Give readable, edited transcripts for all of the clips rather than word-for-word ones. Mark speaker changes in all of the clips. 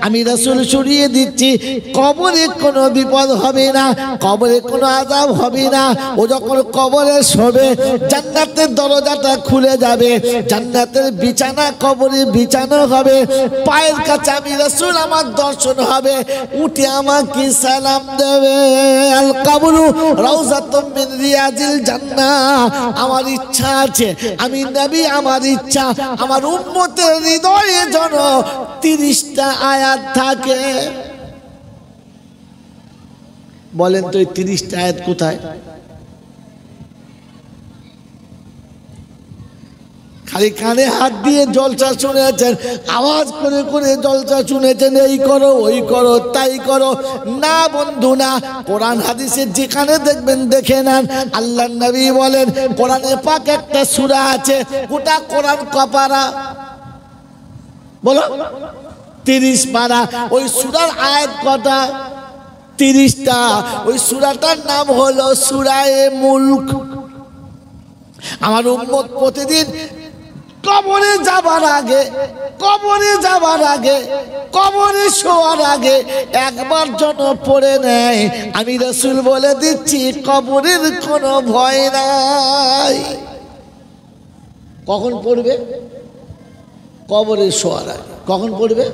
Speaker 1: আমি রাসূল শুনিয়ে দিচ্ছি কবরে কোনো বিপদ হবে না, কবরে কোনো আযাব হবে না। ও যখন কবরে শোবে জান্নাতের দরজাটা খুলে যাবে, জান্নাতের বিছানা কবরে বিছানো হবে, পায়ের কাছে আমি রাসূল আমার দর্শন হবে, উঠে আমাকে সালাম দেবে। আল কবরু রাউযাতুম মিন রিয়াজিল জান্নাহ। আমার ইচ্ছা আছে, আমি নবী আমার ইচ্ছা আমার উম্মতের হৃদয়ে যেন 30টা আয়াত থাকে। বলেন তো এই 30টা আয়াত কোথায়? খালি কানে হাত দিয়ে জলসা শুনেছেন, আওয়াজ করে করে জলসা শুনেছেন, এই করো ওই করো তাই করো। না বন্ধু না, কোরআন হাদিসে যেখানে দেখবেন দেখে নেন। আল্লাহর নবী বলেন কোরআনে পাক একটা সূরা আছে, গোটা কোরআন কপারা, বলো 30 পারা। ওই সূরার আয়াত কটা? 30টা। ওই সূরাটার নাম হলো সূরায়ে মুলক। আমার উম্মত প্রতিদিন কবরে যাবার আগে, কবরে যাবার আগে, কবরে শোয়ার আগে একবার যেন পড়ে নেয়। আমি রাসূল বলে দিচ্ছি কবরের কোনো ভয় নাই। কখন পড়বে? কবরে শোয়ার আগে। কখন পড়বে?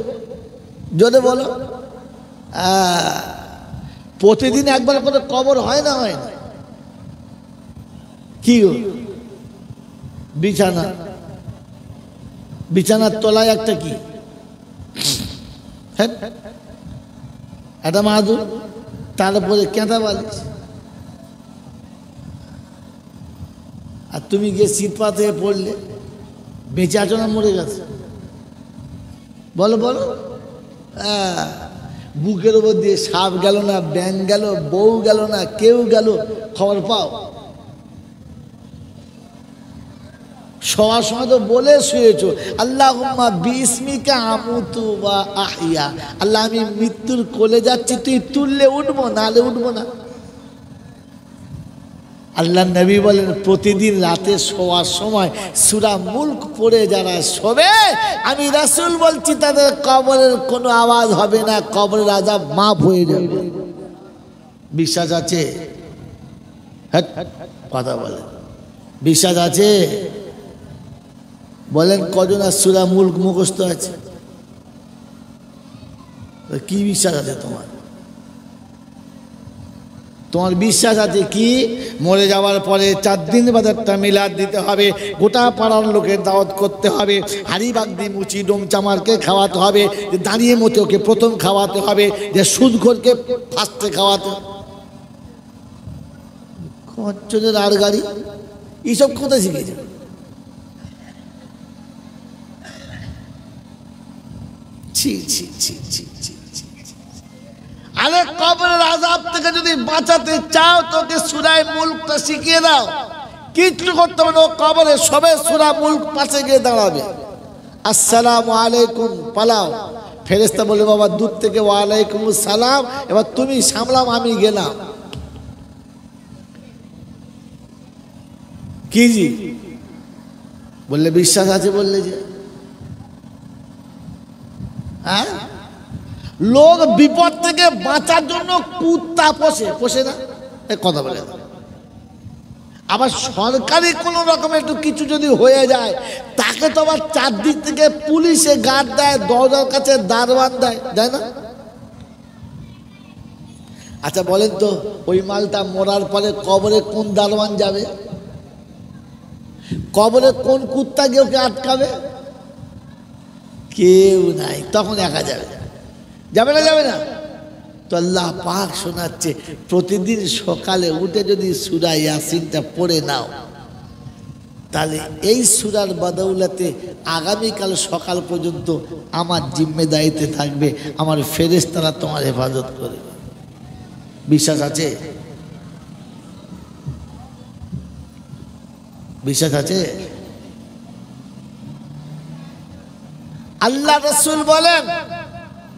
Speaker 1: যদি বলো প্রতিদিন একবার করে কবর হয় না? হয় না? কি বিছানা, বিছানার তলায় একটা কি একটা মাদুর, তারপরে কেঁদা বালিশ, আর তুমি গিয়ে শীত পাতে পড়লে বেঁচে আছো না মরে গেছে? বলো বলো। বুকের উপর দিয়ে সাপ গেল না, ব্যাঙ গেল, বউ গেল না, কেউ গেল, খবর পাও? শোয়ার সময় তো বলে শুয়েছো আল্লাহুম্মা বিসমিকা আমুতু ওয়া আহইয়া, আল্লাহ আমি মৃত্যুর কোলে যাচ্ছি, তুই তুললে উঠবো, নালে উঠবো না। আল্লাহ নবী বলেন প্রতিদিন রাতে শোয়ার সময় সূরা মুলক পড়ে যারা শোবে, আমি রাসূল বলছি তাদের কবরের কোনো আওয়াজ হবে না, কবরের আযাব মাফ হয়ে যাবে। বিশ্বাস আছে? কথা বলেন, বিশ্বাস আছে? বলেন কজন আর সূরা মুলক মুখস্থ আছে? কি বিশ্বাস আছে তোমার? তোমার বিশ্বাস আছে কি মরে যাওয়ার পরে 4 দিন বাদে একটা মিলাদ দিতে হবে, গোটা পাড়ার লোকের দাওয়াত করতে হবে, হাড়ি বাগদি মুচি ডোম চামারকে খাওয়াতে হবে, যে দাঁড়িয়ে মতে ওকে প্রথম খাওয়াতে হবে, যে সুদখোরকে ফার্স্টে খাওয়াতে। কচ্ছদের আর গাড়ি এইসব কোথায় শিখেছে? ছি ছি ছি ছি ছি। আরে কবরের আযাব থেকে যদি বাঁচাতে চাও তোকে সূরা মুলকটা শিখিয়ে দাও। কিছু করতে হবে না, কবরে সবে সূরা মুলক পাশে গিয়ে দাঁড়াবে, আসসালামু আলাইকুম পালাও, ফেরেশতা বলে বাবা দূর থেকে ওয়া আলাইকুমুস সালাম, এবার তুমি সামলাম আমি গেলাম। কি জি বললে বিশ্বাস আছে? বললে যে হ্যাঁ, লোক বিপদ থেকে বাঁচার জন্য কুত্তা পোষে না, কথা বলে। আবার সরকারি কোনো রকম একটু কিছু যদি হয়ে যায় তাকে তো আবার 4 দিক থেকে পুলিশে গার্ড দেয়, দরজার কাছে দারোয়ান দেয়, দেয় না? আচ্ছা বলেন তো ওই মালটা মরার পরে কবরে কোন দারোয়ান যাবে? কবরে কোন কুত্তা গিয়ে ওকে আটকাবে? কেউ নাই, তখন একা যাবে। যাবে না? যাবে না? তো আল্লাহ পাক শোনাচ্ছে প্রতিদিন সকালে উঠে যদি সূরা ইয়াসিনটা পড়ে নাও, তাহলে এই সূরার বদৌলতে আগামীকাল সকাল পর্যন্ত আমার জিম্মেদারিতে থাকবে, আমার ফেরেশতারা তোমার হেফাজত করবে। বিশ্বাস আছে? বিশ্বাস আছে? আল্লাহ রাসূল বলেন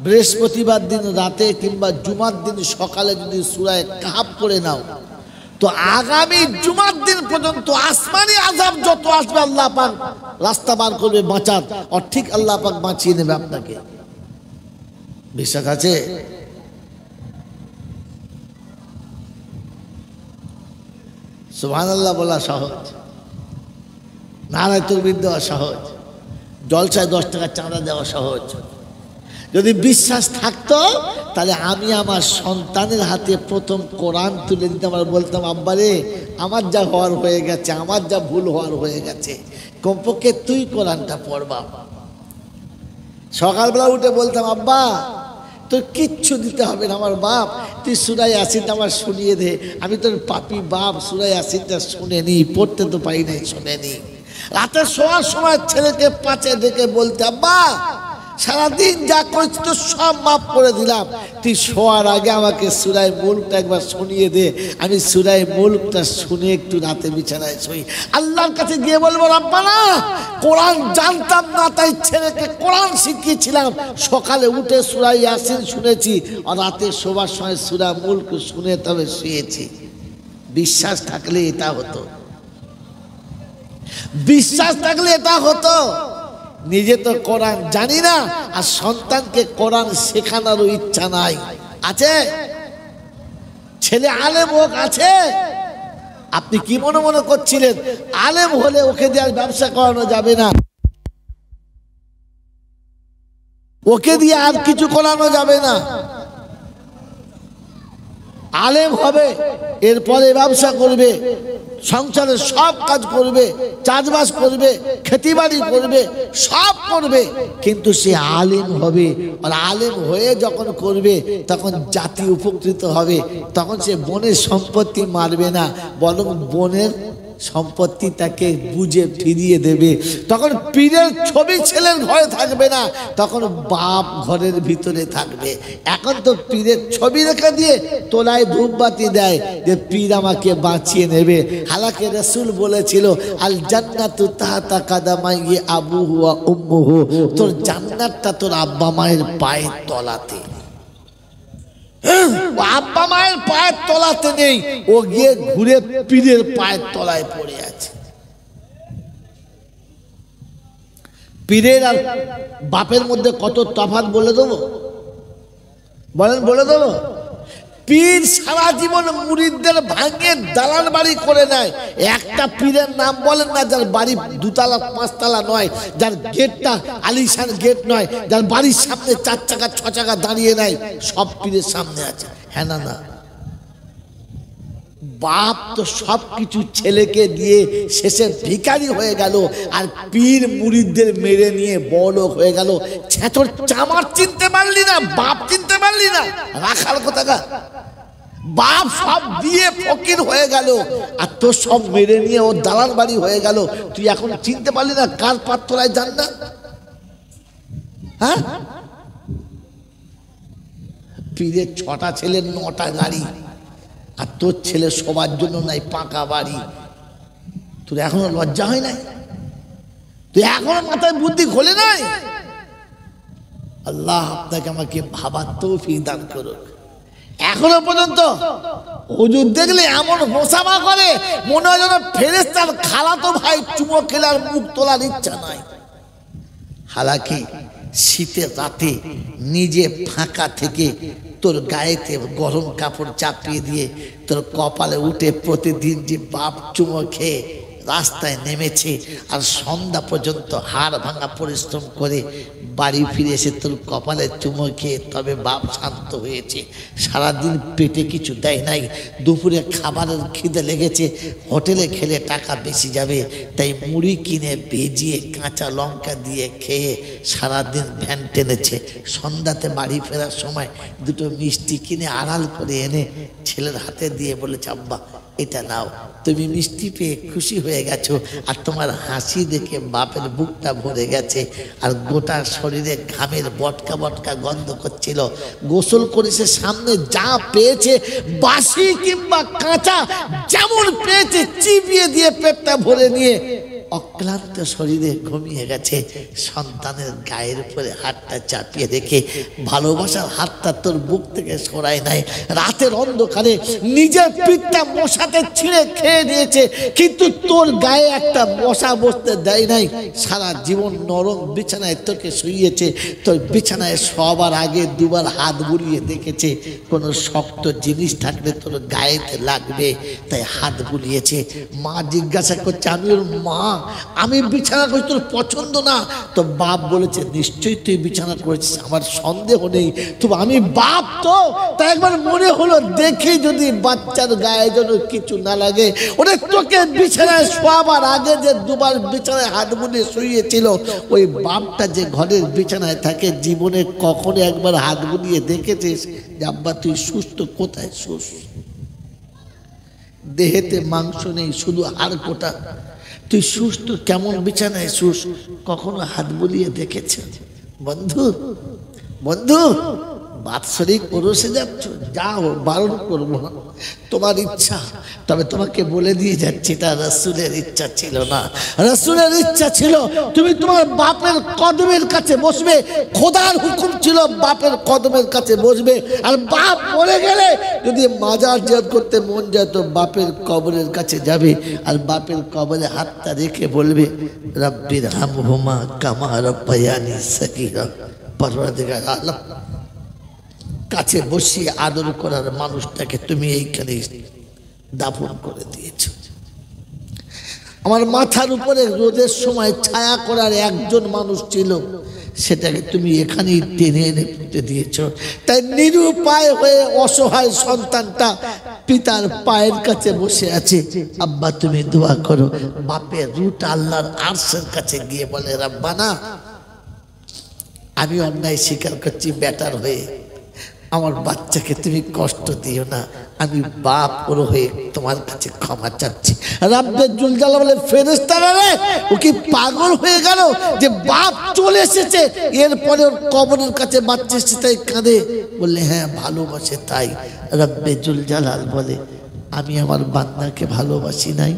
Speaker 1: বৃহস্পতিবার দিন রাতে কিংবা জুমার দিন সকালে যদি সূরা কাহফ পড়ে নাও, তো আগামী জুমার দিন পর্যন্ত আসমানি আযাব যত আসবে আল্লাহ পাক রাস্তা বার করবে বাঁচার, আর ঠিক আল্লাহ পাক বাঁচিয়ে নেবে আপনাকে। বিশ্বাস আছে? সুবহানাল্লাহ বলা সহজ, নারায়ে তাকবীর দেওয়া সহজ, জলসায় 10 টাকা চাঁদা দেওয়া সহজ। যদি বিশ্বাস থাকতো তাহলে আমি আমার সন্তানের হাতে প্রথম কোরআন তুলে দিতাম আর বলতাম, আব্বারে আমার যা হওয়ার হয়ে গেছে, আমার যা ভুল হওয়ার হয়ে গেছে, কমপক্ষে তুই কোরআনটা পড়বা। সকালবেলা উঠে বলতাম, আব্বা তোর কিচ্ছু দিতে হবে না আমার বাপ, তুই সূরা ইয়াসিনটা আমার শুনিয়ে দে, আমি তোর পাপী বাপ সূরা ইয়াসিনটা শুনে নি, পড়তে তো পারি নাই, শুনে নি। রাতে শোয়ার সময় ছেলেকে পাশে ডেকে বলতে, আব্বা সারাদিন যা করেছি তো সব মাফ করে দিলাম, তুই শোয়ার আগে আমাকে সূরা মুলকটা একবার শুনিয়ে দে, আমি সূরা মুলকটা শুনে একটু রাতে বিছানায় শুই। আল্লাহর কাছে গিয়ে বলবো, রব্বানা কোরআন জানতাম না তাই ছেলেকে কোরআন শিখিয়েছিলাম, সকালে উঠে সূরা ইয়াসিন শুনেছি আর রাতে শোবার সময় সূরা মুলক শুনে তবে শুয়েছি। বিশ্বাস থাকলে এটা হতো, বিশ্বাস থাকলে এটা হতো। নিজে তো কোরআন জানি না আর সন্তানকে কোরআন শেখানোর ইচ্ছা নাই। আছে ছেলে আলেম হোক, আছে। আপনি কি মনে মনে করছিলেন আলেম হলে ওকে দিয়ে আর ব্যবসা করানো যাবে না, ওকে দিয়ে আর কিছু করানো যাবে না? আলেম হবে, এরপরে ব্যবসা করবে, সংসারের সব কাজ করবে, চাষবাস করবে, খেতিবাড়ি করবে, সব করবে, কিন্তু সে আলেম হবে। আর আলেম হয়ে যখন করবে তখন জাতি উপকৃত হবে। তখন সে বনের সম্পত্তি মারবে না, বরং বনের সম্পত্তি তাকে বুঝে ফিরিয়ে দেবে। তখন পীরের ছবি ছেলের ঘরে থাকবে না, তখন বাপ ঘরের ভিতরে থাকবে। এখন তো পীরের ছবি রেখে দিয়ে তোলায় ধূপবাতি দেয় যে পীর আমাকে বাঁচিয়ে নেবে। হালাকে রাসূল বলেছিল, আল জান্নাতু তাহতা কাদামাই আবুহু ওয়া উম্মুহু, তোর জান্নাতটা তোর আব্বা মায়ের পায়ের তলাতে। আব্বা মায়ের পায়ের তলাতে নেই, ও গিয়ে ঘুরে পীরের পায়ের তলায় পড়ে আছে। পীরের আর বাপের মধ্যে কত তফাৎ বলে দেবো, বলেন, বলে দেবো? পীর সারা জীবন মুরিদদের ভাঙে দালান বাড়ি করে নেয়। একটা পীরের নাম বলেন না যার বাড়ি 2 তলা 5 তলা নয়, যার গেটটা আলিশান গেট নয়, যার বাড়ির সামনে 4 চাকা 6 চাকা দাঁড়িয়ে নাই, সব পীরের সামনে আছে। হ্যাঁ না? না, বাপ তো সব কিছু ছেলেকে দিয়ে শেষে ভিখারি হয়ে গেল, আর পীর মুরিদদের মেরে নিয়ে বড়লোক হয়ে গেল। ছেঁচড় চামার চিনতে পারলি না, বাপ চিনতে পারলি না, রাখাল কোথাকার। বাপ সব দিয়ে ফকির হয়ে গেল আর তোর সব মেরে নিয়ে ও দালান বাড়ি হয়ে গেল। তুই এখন চিনতে পারলি না কার পাত্তরায় জান্নাত? হ্যাঁ, পীরের 6টা ছেলের 9টা গাড়ি, আর তোর ছেলে সবার জন্য নাই পাকা বাড়ি। তোর এখনো লজ্জা হয় নাই? তুই এখনো মাথায় বুদ্ধি খোলে নাই? আল্লাহ আপনাকে আমাকে ভাবার তৌফিক দান করুক। এখনো পর্যন্ত হুজুর দেখলে এমন মোসামা করে মনে হয় যেন ফেরেশতার খালাতো ভাই চুমো খেলার মুখ তোলার ইচ্ছা নাই। হালাকি শীতের রাতে নিজে ফাঁকা থেকে তোর গায়েতে গরম কাপড় চাপিয়ে দিয়ে তোর কপালে উঠে প্রতিদিন যে বাপ চুমো খেয়ে রাস্তায় নেমেছে আর সন্ধ্যা পর্যন্ত হাড় ভাঙা পরিশ্রম করে বাড়ি ফিরে এসে তোর কপালে চুমো খেয়ে তবে বাপ শান্ত হয়েছে। সারাদিন পেটে কিছু দেয় নাই, দুপুরে খাবারের খিদে লেগেছে, হোটেলে খেলে টাকা বেশি যাবে, তাই মুড়ি কিনে ভেজিয়ে কাঁচা লঙ্কা দিয়ে খেয়ে সারাদিন ভ্যান টেনেছে। সন্ধ্যাতে বাড়ি ফেরার সময় 2টো মিষ্টি কিনে আড়াল করে এনে ছেলের হাতে দিয়ে বলেছে, আব্বা এটা নাও। তুমি মিষ্টি পেয়ে খুশি হয়ে গেছো আর তোমার হাসি দেখে বাপের বুকটা ভরে গেছে আর গোটা শরীরে ঘামের বটকা বটকা গন্ধ করছিল। গোসল করেছে, সামনে যা পেয়েছে বাসি কিংবা কাঁচা যেমন পেয়েছে চিবিয়ে দিয়ে পেটটা ভরে নিয়ে অক্লান্ত শরীরে ঘুমিয়ে গেছে, সন্তানের গায়ের উপরে হাতটা চাপিয়ে রেখে ভালোবাসার হাতটা তোর বুক থেকে সরায় নাই। রাতের অন্ধকারে নিজের পিঠটা মশাতে ছিঁড়ে খেয়ে নিয়েছে, কিন্তু তোর গায়ে একটা মশা বসতে দেয় নাই। সারা জীবন নরম বিছানায় তোকে শুইয়েছে, তোর বিছানায় সবার আগে দুবার হাত বুলিয়ে দেখেছে কোনো শক্ত জিনিস থাকলে তোর গায়েতে লাগবে, তাই হাত বুলিয়েছে। মা জিজ্ঞাসা করছে, আমি ওর মা, আমি বিছানা করেছি, তোর পছন্দ না? তো বাপ বলেছে, নিশ্চয়ই তুই বিছানা করেছিস, আমার সন্দেহ নেই, তবু আমি বাপ তো, তাই একবার মনে হলো দেখে যদি বাচ্চার গায়ে যেন কিছু না লাগে। ওরে তোকে বিছানায় শোয়াবার আগে যে দুবার বিছানায় হাত বুলিয়ে শুইয়েছিল, ওই বাপটা যে ঘরের বিছানায় থাকে জীবনে কখনো একবার হাত বুলিয়ে দেখেছিস যে আব্বা তুই সুস্থ? কোথায় সুস্থ? দেহেতে মাংস নেই, শুধু হাড় কোটা, তুই সুস্থ কেমন বিছানায় সুস্থ? কখনো হাত বুলিয়ে দেখেছ? বন্ধু বন্ধু, বাৎসরিক ওরসে যাচ্ছ, যাও, বারণ করবো না, তোমার ইচ্ছা। তবে তোমাকে বলে দিয়ে যাচ্ছি, এটা রাসূলের ইচ্ছা ছিল না। রাসূলের ইচ্ছা ছিল তুমি তোমার বাপের কদমের কাছে বসবে, খোদার হুকুম ছিল বাপের কদমের কাছে বসবে। আর বাপ মরে গেলে যদি মাজার জিয়ারত করতে মন যায় তো বাপের কবরের কাছে যাবে, আর বাপের কবরে হাতটা রেখে বলবে, রাব্বির হামহুমা কামা রাব্বায়ানি সগীরা। পরওয়ারদিগার আলম কাছে বসিয়ে আদর করার মানুষটাকে তুমি এইখানে দাফন করে দিয়েছ। আমার মাথার উপরে রোদের সময় ছায়া করার একজন মানুষ ছিল, সেটাকে তুমি এখানেই টেনে এনে পুঁতে দিয়েছ। তাই নিরুপায় হয়ে অসহায় সন্তানটা পিতার পায়ের কাছে বসে আছে, আব্বা তুমি দোয়া করো। বাপের রুট আল্লাহর আরশের কাছে গিয়ে বলে, রাব্বানা আমি অন্যায় স্বীকার করছি বেটার হয়ে, আমার বাচ্চাকে তুমি কষ্ট দিও না, আমি বাপ ওর হয়ে তোমার কাছে ক্ষমা চাচ্ছি। রাব্বে জুল জালাল বলে, ফেরেশতারা রে, ও কি পাগল হয়ে গেল যে বাপ চলে এসেছে এরপরে ওর কবরের কাছে বাচ্চা এসেছে তাই কাঁদে? বললে হ্যাঁ ভালোবাসে তাই। রাব্বে জুল জালাল বলে, আমি আমার বান্দাকে ভালোবাসি নাই,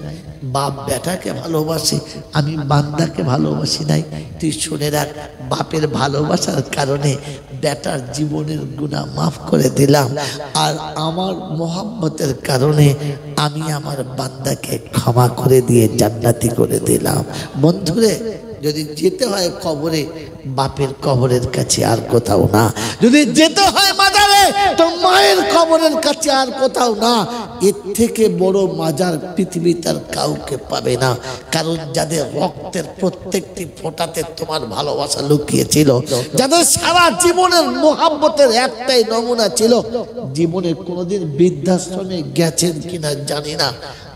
Speaker 1: বাপ বেটাকে ভালোবাসে, আমি বান্দাকে ভালোবাসি নাই। তুই শুনে রাখ, বাপের ভালোবাসার কারণে বেটার জীবনের গুনাহ মাফ করে দিলাম, আর আমার মোহাব্বতের কারণে আমি আমার বান্দাকে ক্ষমা করে দিয়ে জান্নাতি করে দিলাম। বন্ধুরে, যদি যেতে হয় কবরে, বাপের কবরের কাছে আর কোথাও না। যদি যেতে হয় মাজারে, তো মায়ের কবরের কাছে আর কোথাও না। এর থেকে বড় মাজার পৃথিবী তার কাউকে পাবে না। কারণ যাদের রক্তের প্রত্যেকটি ফোঁটাতে তোমার ভালোবাসা লুকিয়ে ছিল, যাদের সারা জীবনের মোহাব্বতের একটাই নমুনা ছিল, জীবনে কোনোদিন বৃদ্ধাশ্রমে গেছেন কিনা জানি না।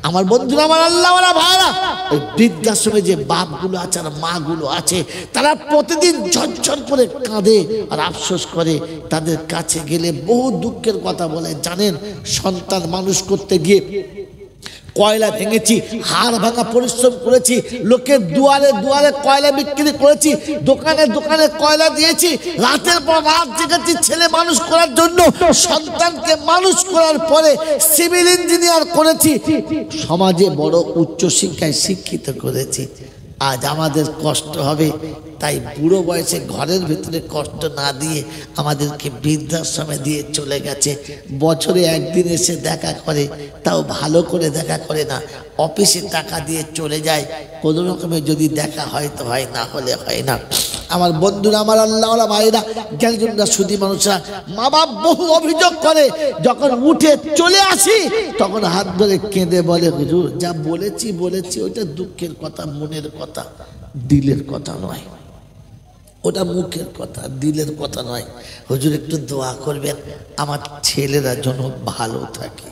Speaker 1: আমার বন্ধুরা, আমার আল্লাহওয়ালা ভাইরা, ওই বৃদ্ধাশ্রমে যে বাপগুলো আছে আর মাগুলো আছে, তারা প্রতিদিন ঝরঝর করে কাঁদে আর আফসোস করে। তাদের কাছে গেলে বহু দুঃখের কথা বলে। জানেন, সন্তান মানুষ করতে গিয়ে কয়লা ভেঙেছি, হাড় ভাঙা পরিশ্রম করেছি, লোকের দুয়ারে দুয়ারে কয়লা বিক্রি করেছি, দোকানে দোকানে কয়লা দিয়েছি, রাতের পর রাত জেগেছি ছেলে মানুষ করার জন্য। সন্তানকে মানুষ করার পরে সিভিল ইঞ্জিনিয়ার করেছি, সমাজে বড় উচ্চ শিক্ষায় শিক্ষিত করেছি। আজ আমাদের কষ্ট হবে, তাই বুড়ো বয়সে ঘরের ভিতরে কষ্ট না দিয়ে আমাদেরকে বৃদ্ধাশ্রমে দিয়ে চলে গেছে। বছরে একদিন এসে দেখা করে, তাও ভালো করে দেখা করে না, অফিসে টাকা দিয়ে চলে যায়। কোনো রকমের যদি দেখা হয় তো হয়, না হলে হয় না। আমার বন্ধুরা, আমার আল্লাহওয়ালা ভাইরা, জ্ঞানীজনরা, সুধী মানুষরা, মা বাপ বহু অভিযোগ করে। যখন উঠে চলে আসি তখন হাত ধরে কেঁদে বলে, হুজুর যা বলেছি বলেছি, ওটা দুঃখের কথা, মনের কথা, দিলের কথা নয়। ওটা মুখের কথা, দিলের কথা নয়। হুজুর একটু দোয়া করবেন আমার ছেলেরা যেন ভালো থাকে।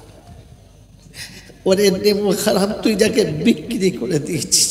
Speaker 1: ওরে নেমো খারাপ, তুই যাকে বিক্রি করে দিয়েছিস,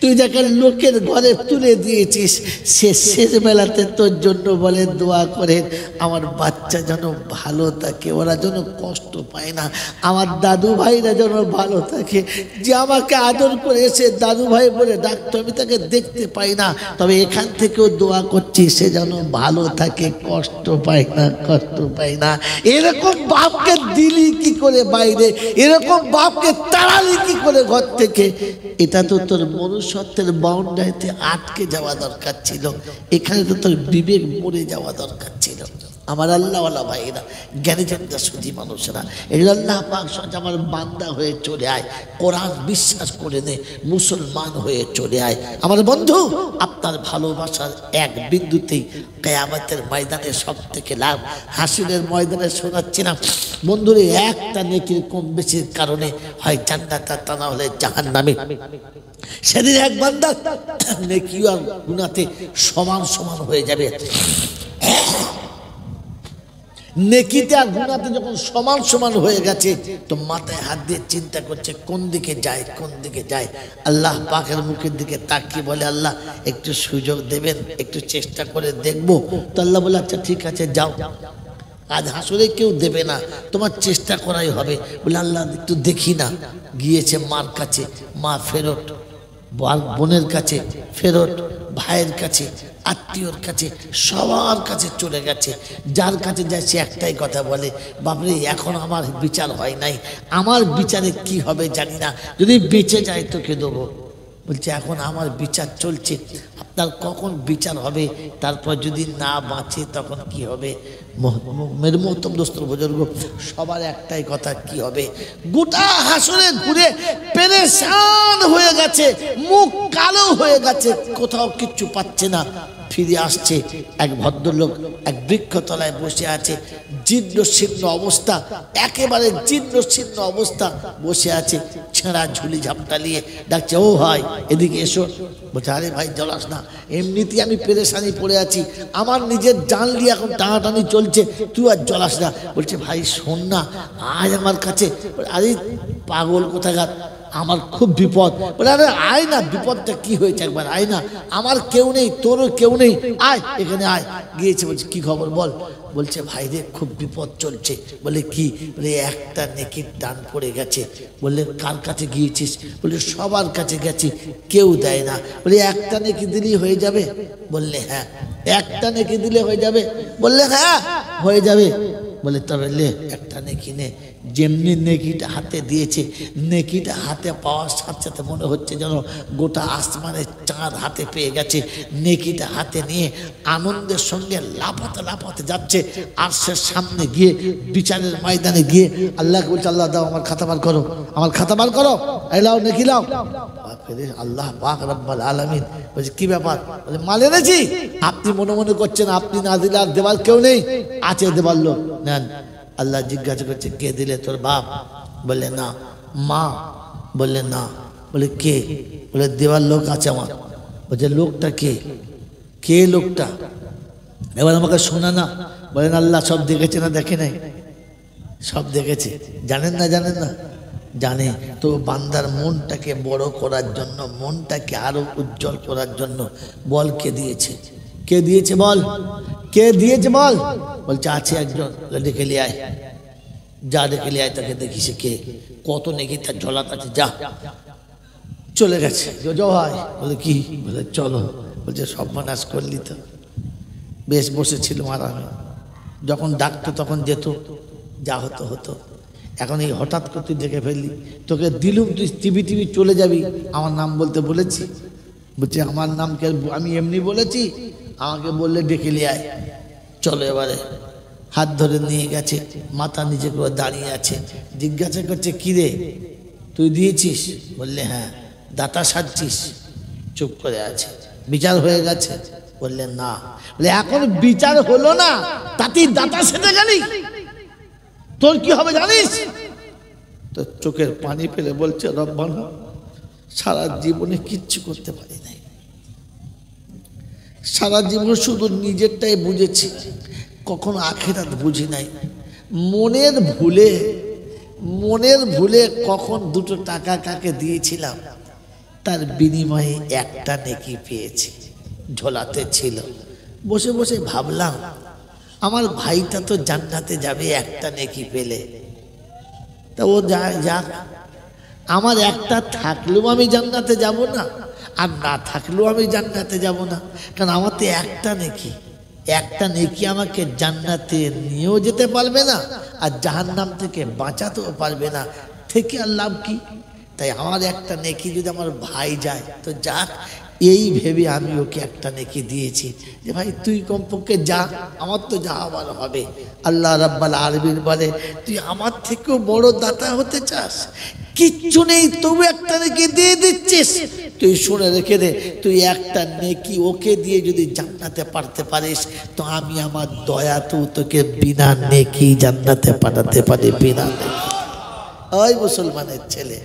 Speaker 1: তুই যাকে লোকের ঘরে তুলে দিয়েছিস, সে শেষ বেলাতে তোর জন্য বলে দোয়া করেন আমার বাচ্চা যেন ভালো থাকে, ওরা যেন কষ্ট পায় না, আমার দাদু ভাইরা যেন ভালো থাকে। যে আমাকে আদর করে এসে দাদু ভাই বলে ডাকতো, আমি তাকে দেখতে পাই না, তবে এখান থেকেও দোয়া করছি সে যেন ভালো থাকে, কষ্ট পায় না, কষ্ট পায় না। এরকম বাপকে দিলি কি করে বাইরে, এরকম বাপকে তাড়ালি কি করে ঘর থেকে? এটা তো তোর মনুষ্য মনুষ্যত্বের বাউন্ডারিতে আটকে যাওয়া দরকার ছিল, এখানে তো তোর বিবেক মরে যাওয়া দরকার ছিল। আমার আল্লাহওয়ালা ভাইরা, জ্ঞানীজনরা, সুধী মানুষেরা, এগুলো আল্লাহ পাক আমার বান্দা হয়ে চলে আয়, কোরআন বিশ্বাস করে নে, মুসলমান হয়ে চলে আয়। আমার বন্ধু, আপনার ভালোবাসার এক বিন্দুতেই কিয়ামতের ময়দানে সব থেকে লাভ। হাসিনের ময়দানে শোনাচ্ছি না বন্ধুরে, একটা নেকির কম বেশির কারণে হয় জান্নাত আর তা না হলে জাহান্নামে। সেদিন এক বান্দা নেকি আর গুনাহতে সমান সমান হয়ে যাবে। নেকিতে আর গুনাহতে যখন সমান সমান হয়ে গেছে, তো মাথায় হাত দিয়ে চিন্তা করছে কোন দিকে যায়, কোন দিকে যায়। আল্লাহ পাকের মুখের দিকে তাকিয়ে বলে, আল্লাহ একটু সুযোগ দেবেন, একটু চেষ্টা করে দেখবো। তো আল্লাহ বলে, আচ্ছা ঠিক আছে যাও, আজ হাসরে কেউ দেবে না, তোমার চেষ্টা করাই হবে। বলে আল্লাহ একটু দেখি না। গিয়েছে মার কাছে, মা ফেরত, বোনের কাছে ফেরত, ভাইয়ের কাছে, আত্মীয়র কাছে, সবার কাছে চলে গেছে। যার কাছে যায় সে একটাই কথা বলে, বাপরে এখন আমার বিচার হয় নাই, আমার বিচারে কি হবে জানি না, যদি বেঁচে যায় তোকে দেবো। বলছে এখন আমার বিচার চলছে, আপনার কখন বিচার হবে, তারপর যদি না বাঁচে তখন কি হবে? মেরে মোহতম দোস্তর বুজুর্গ, সবার একটাই কথা, কি হবে? গোটা হাসরে ঘুরে পেরেশান হয়ে গেছে, মুখ কালো হয়ে গেছে, কোথাও কিচ্ছু পাচ্ছে না। ফিরে আসছে, এক ভদ্রলোক এক বৃক্ষতলায় বসে আছে, জীর্ণ শীর্ণ অবস্থা, একেবারে জীর্ণ শীর্ণ অবস্থা বসে আছে, ছেঁড়া ঝুলি ঝাপটা নিয়ে ডাকছে, ও ভাই এদিকে এসো। বলছে, আরে ভাই জলাস না, এমনিতেই আমি পেরেশানি পড়ে আছি, আমার নিজের জান নিয়ে এখন টানাটানি চলছে, তুই আর জলাস না। বলছে, ভাই শোন না, আজ আমার কাছে। আরে পাগল কোথাকার, আমার খুব বিপদ। বলে, আরে আয় না, বিপদটা কি হয়েছে একবার আয় না, আমার কেউ নেই, তোরও কেউ নেই, আয় এখানে আয়। গিয়েছে, বলছে কি খবর বল। বলছে, ভাই রে খুব বিপদ চলছে। বলে কি? বলে একটা নেকির দান পড়ে গেছে। বললে কার কাছে গিয়েছিস? বলে সবার কাছে গেছি, কেউ দেয় না। বলে একটা নেকি দিলেই হয়ে যাবে? বললে হ্যাঁ। একটা নেকি দিলে হয়ে যাবে? বললে হ্যাঁ হয়ে যাবে। বলে তবে লে একটা নেকি নে। যেমনি নেকিটা হাতে দিয়েছে, নেকিটা হাতে পাওয়ার সাথে সাথে মনে হচ্ছে যেন গোটা আসমানের চাঁদ হাতে পেয়ে গেছে। নেকিটা হাতে নিয়ে আনন্দের সঙ্গে লাফাতে লাফাতে যাচ্ছে। আর সে সামনে গিয়ে বিচারের ময়দানে গিয়ে আল্লাহকে বলছে, আল্লাহ দাও আমার খাতা বার করো, আমার খাতা বার করো, এই লাও নেকি লাও। আল্লাহ পাক রব্বুল আলামিন বলছে, কি ব্যাপার? বলে মাল এনেছি। আপনি মনে মনে করছেন আপনি না দিলে আর দেবার কেউ নেই, আছে দেবার লোক, নেন। আল্লাহ জিজ্ঞাসা করছে, কে দিলে? তোর বাপ? বললে না। মা? বললে না। বলে কে? বলে দেওয়ার লোক আছে আমার। বলছে লোকটা কে? কে লোকটা? এবার আমাকে শোনা না। বলেন আল্লাহ সব দেখেছে না দেখে নাই? সব দেখেছে। জানেন না? জানেন না? জানে। তো বান্দার মনটাকে বড় করার জন্য, মনটাকে আরো উজ্জ্বল করার জন্য বল কে দিয়েছে? কে দিয়েছে বল? কে দিয়েছে বল? বলছে আছে একজন। ডেকে লিয়ে আয়, যা ডেকে লিয়ে আয়, তাকে দেখি সে কে, কত নেকি তার ঝোলাত আছে, যা। চলে গেছে। যাও হয়। বলে কি? বলে চলো। বলছে সর্বনাশ করলি তো, বেশ বসেছিল আরামে, যখন ডাকতো তখন যেত, যা হতো হতো। এখন এই হঠাৎ করে তুই দেখে ফেললি, তোকে দিলুম তুই টিভি টিভি চলে যাবি, আমার নাম বলতে বলেছি? বলছে আমার নামকে আমি এমনি বলেছি, আমাকে বললে ডেকে নিয়ে আয়। চলো এবারে। হাত ধরে নিয়ে গেছে, মাথা নিচে করে দাঁড়িয়ে আছে, জিজ্ঞাসা করছে কি রে তুই দিয়েছিস? বললে হ্যাঁ। দাতা সাজছিস? চুপ করে আছে। বিচার হয়ে গেছে? বললে না। বলে এখন বিচার হলো না, তাতেই দাতা সেজে গেলি, তোর কি হবে জানিস? তো চোখের পানি ফেলে বলছে, রব্বানা সারা জীবনে কিচ্ছু করতে পারি নাই, সারা জীবন শুধু নিজেরটাই বুঝেছি, কখনো আখিরাত বুঝি নাই। মনের ভুলে কখন দুটো টাকা কাকে দিয়েছিলাম, তার বিনিময়ে একটা নেকি পেয়েছি, ঝোলাতে ছিল। বসে বসে ভাবলাম আমার ভাইটা তো জান্নাতে যাবে একটা নেকি পেলে, তা ও যাক, আমার একটা থাকলেও আমি জান্নাতে যাব না, আর না থাকলেও আমি জান্নাতে যাব না, কারণ আমার তো একটা নেকি আমাকে জান্নাতে নিয়েও যেতে পারবে না, আর জাহান্নাম থেকে বাঁচাতেও পারবে না। থেকে আর লাভ কি? তাই আমার একটা নেকি যদি আমার ভাই যায় তো যাক, এই ভেবে আমি ওকে একটা নেকি দিয়েছি যে ভাই তুই কমপক্ষে যা, আমার তো যাওয়ার হবে। আল্লাহ রাব্বুল আলামিন বলে তুই আমার থেকেও বড় দাতা হতে চাস, কিচ্ছু নেই তবু একটা নেকি দিয়ে দিচ্ছিস। তুই শুনে রেখে দে, তুই একটা নেকি ওকে দিয়ে যদি জান্নাতে পাঠাতে পারিস তো আমি আমার দয়া তো তোকে বিনা নেকি জান্নাতে পাঠাতে পারি, বিনা নেকি। ওই মুসলমানের ছেলে,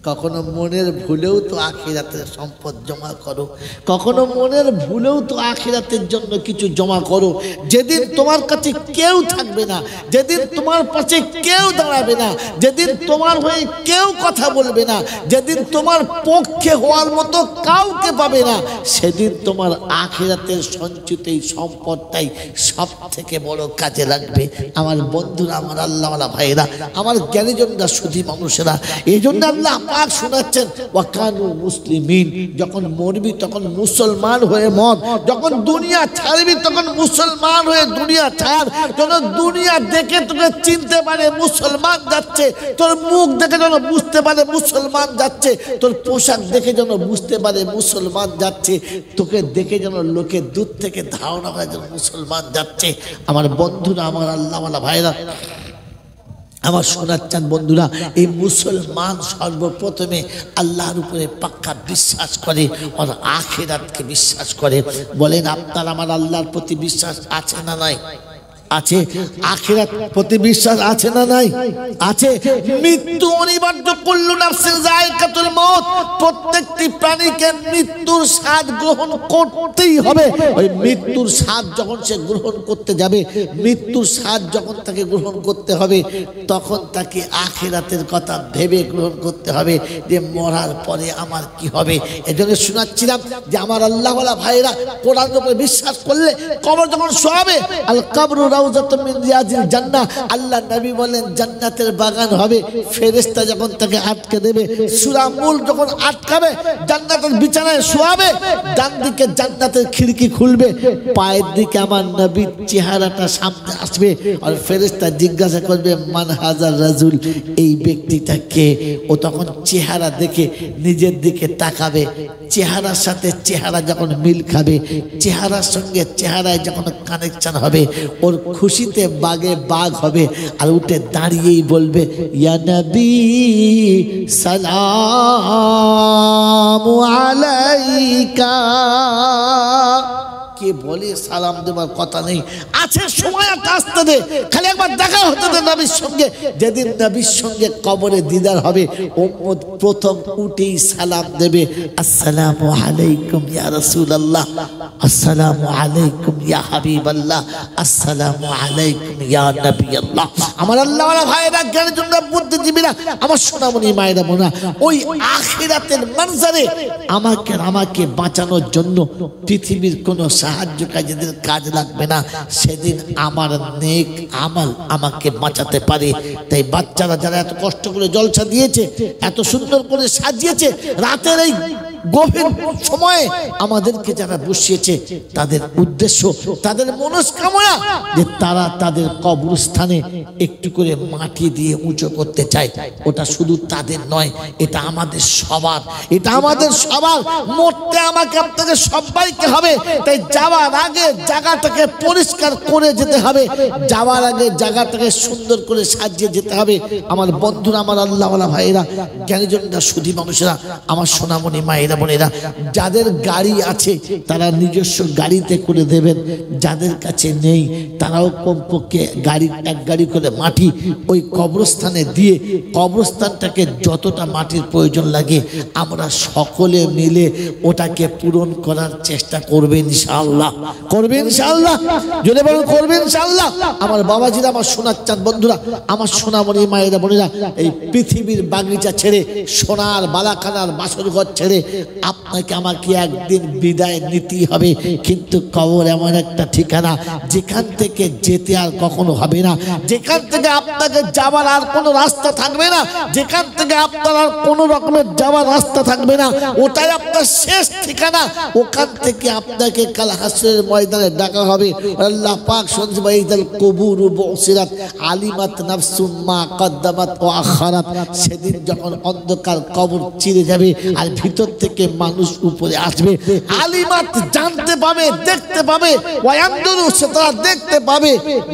Speaker 1: কখনো মনের ভুলেও তো আখিরাতের সম্পদ জমা করো, কখনো মনের ভুলেও তো আখিরাতের জন্য কিছু জমা করো। যেদিন তোমার কাছে কেউ থাকবে না, যেদিন তোমার পাশে কেউ দাঁড়াবে না, যেদিন তোমার হয়ে কেউ কথা বলবে না, যেদিন তোমার পক্ষে হওয়ার মতো কাউকে পাবে না, সেদিন তোমার আখিরাতের সঞ্চিত এই সম্পদটাই সব থেকে বড় কাজে লাগবে। আমার বন্ধুরা, আমার আল্লাহওয়ালা ভাইরা, আমার জ্ঞানীজনরা, সুধী মানুষেরা, এই জন্য আল্লাহ পাক শোনাচ্ছেন ওয়াকানু মুসলিমিন, যখন মরবি তখন মুসলমান হয়ে মর, যখন দুনিয়া ছাড়বি তখন মুসলমান হয়ে দুনিয়া ছাড়, যেন দুনিয়া দেখে তোকে চিনতে পারে মুসলমান যাচ্ছে, তোর মুখ দেখে যেন বুঝতে পারে মুসলমান যাচ্ছে, তোর পোশাক দেখে যেন বুঝতে পারে মুসলমান যাচ্ছে, তোকে দেখে যেন লোকে দূর থেকে ধারণা করে যেন মুসলমান যাচ্ছে। আমার বন্ধুরা, আমার আল্লাহওয়ালা ভাইরা, আমার শোনাচ্ছেন বন্ধুরা, এই মুসলমান সর্বপ্রথমে আল্লাহর উপরে পাক্কা বিশ্বাস করে আর আখিরাতকে বিশ্বাস করে। বলেন আপনার আমার আল্লাহর প্রতি বিশ্বাস আছে না নাই? আছে। আখিরাত প্রতি বিশ্বাস আছে না নাই? আছে। মৃত্যু অনিবার্য, কুল্লু নাফসিন যায়কাতুল মউত, প্রত্যেকটি প্রাণীকে মৃত্যুর স্বাদ গ্রহণ করতেই হবে। ওই মৃত্যুর স্বাদ যখন সে গ্রহণ করতে যাবে, মৃত্যুর স্বাদ যখন তাকে গ্রহণ করতে হবে, তখন তাকে আখিরাতের কথা ভেবে গ্রহণ করতে হবে যে মরার পরে আমার কি হবে। এজন্য শোনাচ্ছিলাম যে আমার আল্লাহওয়ালা ভাইরা কোরআনের উপরে বিশ্বাস করলে কবর যখন শোয়াবে, আল কবরু রাউযাতুম মিন রিয়াজিল জান্নাহ, আল্লাহ নবী বলেন জান্নাতের বাগান হবে। ফেরেশতা যখন তাকে আটকে দেবে, সূরা মূল যখন আটকাবে, জান্নাতের বিছানায় শোয়াবে, ডান দিকে জান্নাতের খিড়কি খুলবে, পায়ের দিকে আমার নবীর চেহারাটা সামনে আসবে, আর ফেরেশতা জিজ্ঞাসা করবে মান হাজার রাজুল, এই ব্যক্তিটা কে? ও তখন চেহারা দেখে নিজের দিকে তাকাবে, চেহারার সাথে চেহারা যখন মিল খাবে, চেহারার সঙ্গে চেহারায় যখন কানেকশন হবে, ওর খুশিতে বাগে বাগ হবে, আর উঠে দাঁড়িয়েই বলবে ইয়া নবী সালামু আলাইকা। কে বলে সালাম দেবার কথা নেই, আছে সময় আসতে দে, খালি একবার দেখা হতে দে নবীর সঙ্গে। যেদিন নবীর সঙ্গে কবরে দিদার হবে, উম্মত প্রথম উঠেই সালাম দেবে, আসসালামু আলাইকুম ইয়া রাসূলুল্লাহ, আসসালামু আলাইকুম ইয়া হাবিবাল্লাহ, আসসালামু আলাইকুম ইয়া নবিয়াল্লাহ। আমার আল্লাহওয়ালা ভাইরা, জ্ঞানের জন্য বুদ্ধিজীবীরা, আমার সোনামণি মায়েরা বোনা, ওই আখিরাতের মঞ্জরে আমাকে বাঁচানোর জন্য পৃথিবীর কোন সাহায্য কাজেদের কাজ লাগবে না। সেদিন আমার নেক আমল আমাকে বাঁচাতে পারে। তাই বাচ্চারা যারা এত কষ্ট করে জলসা দিয়েছে, এত সুন্দর করে সাজিয়েছে, রাতের এই গভীর সময়ে আমাদেরকে যারা বসিয়েছে, তাদের উদ্দেশ্য, তাদের মনস্কামনা যে তারা তাদের কবরস্থানে একটু করে মাটি দিয়ে উঁচু করতে চায়। ওটা শুধু তাদের নয়, এটা আমাদের সবার, এটা আমাদের সবার। মরতে আমাকে আপনাকে সবাইকে হবে। তাই যাওয়ার আগে জায়গাটাকে পরিষ্কার করে যেতে হবে, যাওয়ার আগে জায়গাটাকে সুন্দর করে সাজিয়ে যেতে হবে। আমার বন্ধুরা, আমার আল্লাহওয়ালা ভাইয়েরা, জ্ঞানীজনরা, সুধী মানুষেরা, আমার সোনামণি মায়েরা বোনেরা, যাদের গাড়ি আছে তারা নিজস্ব গাড়িতে করে দেবেন, যাদের কাছে নেই তারাও কমপক্ষে এক গাড়ি করে মাটি ওই কবরস্থানে দিয়ে কবরস্থানটাকে যতটা মাটির প্রয়োজন লাগে আমরা সকলে মিলে ওটাকে পূরণ করার চেষ্টা করবেন ইনশাআল্লাহ। করবেন ইনশাআল্লাহ, যদি বলেন করবেন ইনশাআল্লাহ। আমার বাবাজিরা, আমার শোনাচ্ছেন বন্ধুরা, আমার সোনামণি মায়েরা বোনেরা, এই পৃথিবীর বাগিচা ছেড়ে, সোনার বালাখানার বাসর ঘর ছেড়ে আপনাকে আমাকে একদিন বিদায় নিতেই হবে। কিন্তু কবর এমন একটা ঠিকানা যেখান থেকে যেতে আর কখনো হবে না, যেখান থেকে আপনাকে যাওয়ার আর কোনো রাস্তা থাকবে না, যেখান থেকে আপনার আর কোনো রকমের যাওয়ার রাস্তা থাকবে না, ওটাই আপনার শেষ ঠিকানা। ওখান থেকে আপনাকে কাল হাসরের ময়দানে ডাকা হবে। আল্লাহ পাক শুনছে বাইদাল কবুর বুসিরাত আলিমাত নাফসুম মা কদ্দামাত ওয়া আখারাত। সেদিন যখন অন্ধকার কবর চিরে যাবে আর ভিতর থেকে মানুষ উপরে আসবে, আলিমাত জানতে পাবে, দেখতে পাবে, ওয়ায়ানদুরু সে তারা দেখতে পাবে,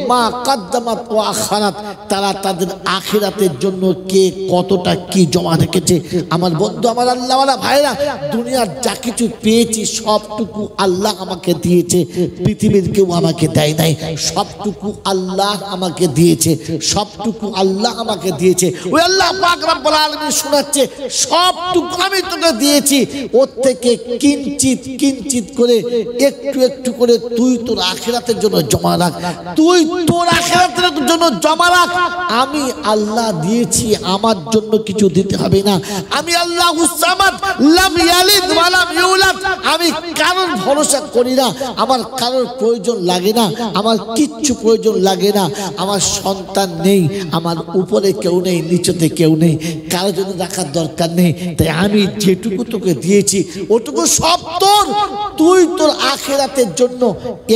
Speaker 1: মা কদ্দামাত ওয়া আখারাত তারা তাদের আখিরাতের জন্য কে কতটা কি জমা রেখেছে। আমার বন্ধু, আমার আল্লাহওয়ালা ভাইরা, দুনিয়ার যা কিছু পেয়েছি সবটুকু আল্লাহ আমাকে দিয়েছে, পৃথিবীর কেউ আমাকে দেয় নাই। সবটুকু আল্লাহ আমাকে দিয়েছে, সবটুকু আল্লাহ আমাকে দিয়েছে। ওই আল্লাহ পাক রব্বুল আলামিন শোনাচ্ছে, সবটুকু আমি তোকে দিয়েছি, ওর থেকে কিঞ্চিত কিঞ্চিত করে একটু একটু করে তুই তোর আখিরাতের জন্য জমা রাখ, তুই তোর আখিরাতের জন্য জমা রাখ। আমি আল্লাহ দিয়েছি, আমার জন্য কিছু দিতে হবে না। আমি আল্লাহুস সামাদ লাম ইয়ালিদ ওয়া লাম ইউলাদ, আমি কারোর ভরসা করি না, আমার কারোর প্রয়োজন লাগে না, আমার কিচ্ছু প্রয়োজন লাগে না। আমার সন্তান নেই, আমার উপরে কেউ নেই, নিচেতে কেউ নেই, কারোর জন্য রাখার দরকার নেই। তাই আমি যেটুকু তোকে দিয়েছি ওটুকু সব তোর, তুই তোর আখিরাতের জন্য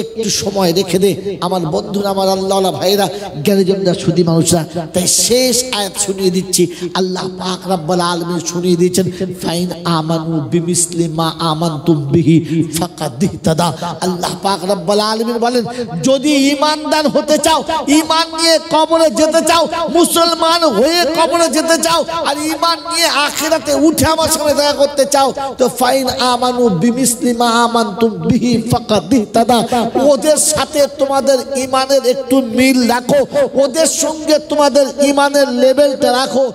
Speaker 1: একটু সময় রেখে দে। আমার বন্ধুরা, আমার আল্লাহওয়ালা ভাইরা, জ্ঞানীজনরা, সুধী মানুষরা, তাই শেষ আয়াত শুনিয়ে দিচ্ছি। আল্লাহ পাক রব্বুল আলামিন শুনিয়ে দিয়েছেন, ফাইন আমানু বিমিসলি মা আমানতুম বিহি ফাকাদ ইহতাদা। আল্লাহ পাক রব্বুল আলামিন বলেন, যদি ঈমানদার হতে চাও, ঈমান নিয়ে কবরে যেতে চাও, মুসলমান হয়ে কবরে যেতে চাও, আর ঈমান নিয়ে আখিরাতে উঠে আমার সঙ্গে দেখা করতে চাও, তো ফাইন আমানু বিমিসলি মা আমানতুম বিহি ফাকাদ ইহতাদা। ওদের সাথে তোমাদের ঈমানের একটু মিল রাখো, ওদের সঙ্গে তোমাদের ঈমানের লেভেলটা রাখো।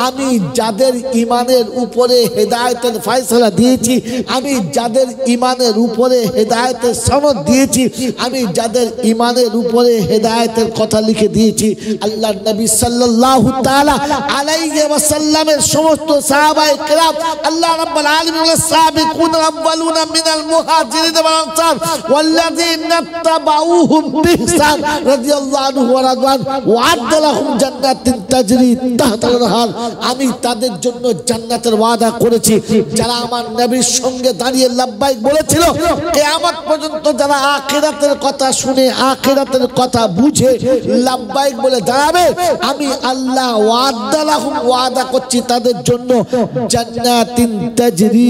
Speaker 1: আমি যাদের ঈমানের উপরে হেদায়েতের ফয়সালা দিয়েছি, আমি যাদের ঈমানের উপরে হেদায়েতের সনদ দিয়েছি, আমি যাদের ঈমানের উপরে হেদায়েতের কথা লিখে দিয়েছি, আল্লাহর নবী সাল্লাল্লাহু তাআলা আলাইহি ওয়াসাল্লামের সমস্ত সাহাবায়ে কেরাম, আল্লাহ রাব্বুল আলামিন ওয়াস সাবিকুন আউয়ালুনা মিনাল মুহাজিরিন ওয়াল আনসার ওয়াল্লাযিনা তাবাউহুম বিইহসান রাদিয়াল্লাহু আনহু ওয়া রাদওয়ান ওয়া আ'আদ্দা লাহুম জান্নাতিন তাজরি তাহতাল আনহার। আমি তাদের জন্য জান্নাতের ওয়াদা করেছি যারা আমার নবীর সঙ্গে দাঁড়িয়ে লাব্বাইক বলেছিল। কিয়ামত পর্যন্ত যারা আখিরাতের কথা শুনে, আখিরাতের কথা বুঝে লাব্বাইক বলে দাঁড়াবে, আমি আল্লাহ ওয়াদা লাহুম ওয়াদা করছি তাদের জন্য জান্নাতিন তাজরি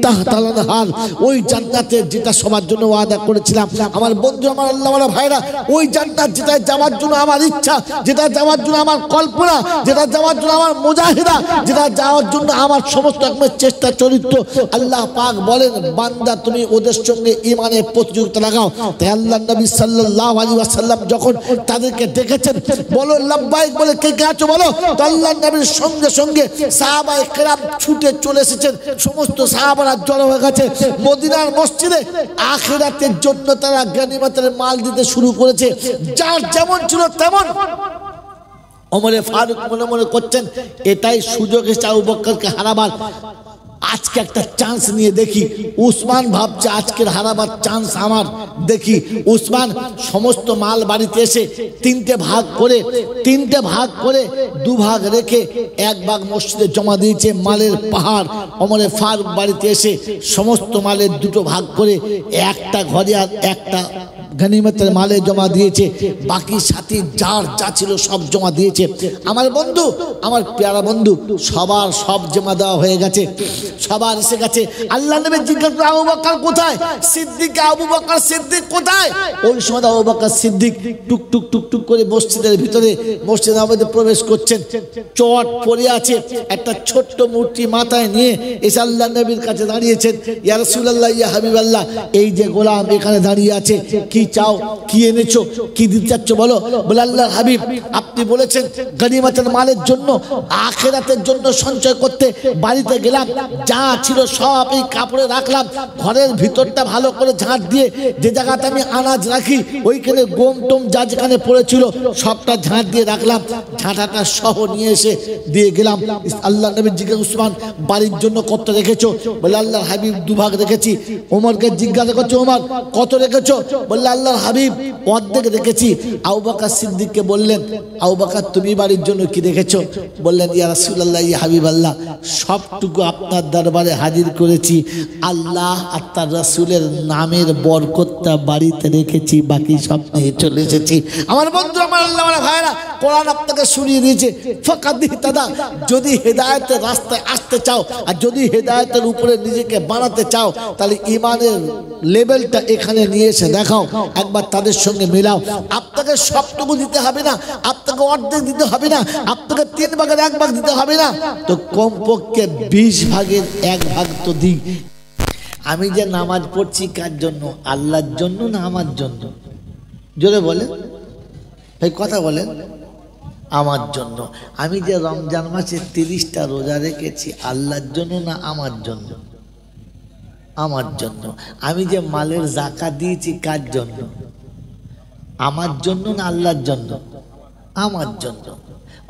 Speaker 1: তাহতাল আনহার, ওই জান্নাতের যেটা সবার জন্য ওয়াদা করেছিলাম। আমার বন্ধু, আমার আল্লাহওয়ালা ভাইরা, ওই জান্নাত যেটা যাওয়ার জন্য আমার ইচ্ছা, যেটা যাওয়ার জন্য আমার কল্পনা, যেটা যাওয়ার জন্য আমার মুজাহিদা, যেটা যাওয়ার জন্য আমার সমস্ত রকমের চেষ্টা চরিত্র, আল্লাহ পাক বলেন, বান্দা তুমি ওদের সঙ্গে ঈমানের প্রতিযোগিতা লাগাও। তাই আল্লাহর নবী সাল্লাল্লাহু আলাইহি ওয়াসাল্লাম যখন তাদেরকে ডেকেছেন, বলো লাব্বাইক বলে কে কে আছো বলো, তো আল্লাহর নবীর সঙ্গে সঙ্গে সাহাবায়ে কেরাম ছুটে চলে এসেছেন। সমস্ত সাহাবারা জড়ো হয়ে গেছে মদিনার মসজিদে। আখিরাতের জন্য তারা গনিমতের মাল দিতে শুরু করেছে, যার যেমন ছিল তেমন। ওমরে ফারুক মনে মনে করছেন, এটাই সুযোগ এসে আবু বকরকে হারাবার, আজকে একটা চান্স নিয়ে দেখি। উসমান ভাবছে আজকের হারাবার চান্স আমার, দেখি। উসমান সমস্ত মাল বাড়িতে এসে তিনটে ভাগ করে দু ভাগ রেখে এক ভাগ মসজিদে জমা দিয়েছে, মালের পাহাড়। ওমরে ফারুক বাড়িতে এসে সমস্ত মালের দুটো ভাগ করে একটা ঘরে আর একটা গনিমতের মালে জমা দিয়েছে, বাকি সাথী যার যা ছিল সব জমা দিয়েছে। আমার বন্ধু, আমার প্যারা বন্ধু, সবার সব জমা দেওয়া হয়ে গেছে, সবার এসে গেছে। আল্লাহ নবী জিজ্ঞাসা করে, আবু বকর কোথায়? সিদ্দিক, আবু বকর সিদ্দিক কোথায়? ওই সময় আবু বকর সিদ্দিক টুক টুক টুক টুক করে মসজিদের ভিতরে, মসজিদ নববীতে প্রবেশ করছেন। চট পড়ে আছে, একটা ছোট্ট মূর্তি মাথায় নিয়ে এসে আল্লাহ নবীর কাছে দাঁড়িয়েছেন। ইয়া রাসূলুল্লাহ, ইয়া হাবিবাল্লাহ, এই যে গোলাম এখানে দাঁড়িয়ে আছে, কি চাও, কি এনেছো, কি দিতে চাচ্ছ বলো। বলে আল্লাহর হাবিব আপনি বলেছেন গনিমতের মালের জন্য আখিরাতের জন্য সঞ্চয় করতে। বাড়িতে গেলাম, যা ছিল সব এই কাপড়ে রাখলাম, ঘরের ভিতরটা ভালো করে ঝাঁট দিয়ে যে জায়গাতে আমি আনাজ রাখি ওইখানে গম টম যা যেখানে পড়েছিল সবটা ঝাঁট দিয়ে রাখলাম, ঝাঁটাটা সহ নিয়ে এসে দিয়ে গেলাম। আল্লাহ নবী জিজ্ঞাসা উসমান বাড়ির জন্য কত রেখেছো? বলে আল্লাহর হাবিব দুভাগ রেখেছি। ওমরকে জিজ্ঞাসা করছে ওমর কত রেখেছো? বললে আল্লাহর হাবিব অর্ধেক রেখেছি। আবু বকর সিদ্দিককে বললেন আবু বকর তুমি বাড়ির জন্য কি রেখেছো? বললেন ইয়া রাসূলুল্লাহ ইয়া হাবিবাল্লাহ সবটুকু আপনার দরবারে হাজির করেছি, আল্লাহ আর তার রাসূলের নামের বরকতটা বাড়িতে রেখেছি, বাকি সব নিয়ে চলে এসেছি। আমার বন্ধু আমার আল্লাহ আমার ভাইরা কোরআন আপনাকে শুনিয়ে দিয়েছে ফাকাদ ইহতাদা, যদি হেদায়েতের রাস্তায় আসতে চাও আর যদি হেদায়েতের উপরে নিজেকে বানাতে চাও তাহলে ঈমানের লেভেলটা এখানে নিয়ে এসে দেখাও, একবার তাদের সঙ্গে মেলাও। আপনাকে সবটুকু দিতে হবে না, আপনাকে অর্ধেক দিতে হবে না, আপনাকে 3 ভাগের 1 ভাগ দিতে হবে না, তো কমপক্ষে 20 ভাগের 1 ভাগ তো দিই। আমি যে নামাজ পড়ছি কার জন্য? আল্লাহর জন্য না আমার জন্য? জোরে বলে ভাই, কথা বলেন। আমার জন্য। আমি যে রমজান মাসে 30টা রোজা রেখেছি আল্লাহর জন্য না আমার জন্য? আমার জন্য। আমি যে মালের যাকাত দিয়েছি কার জন্য? আমার জন্য না আল্লাহর জন্য? আমার জন্য।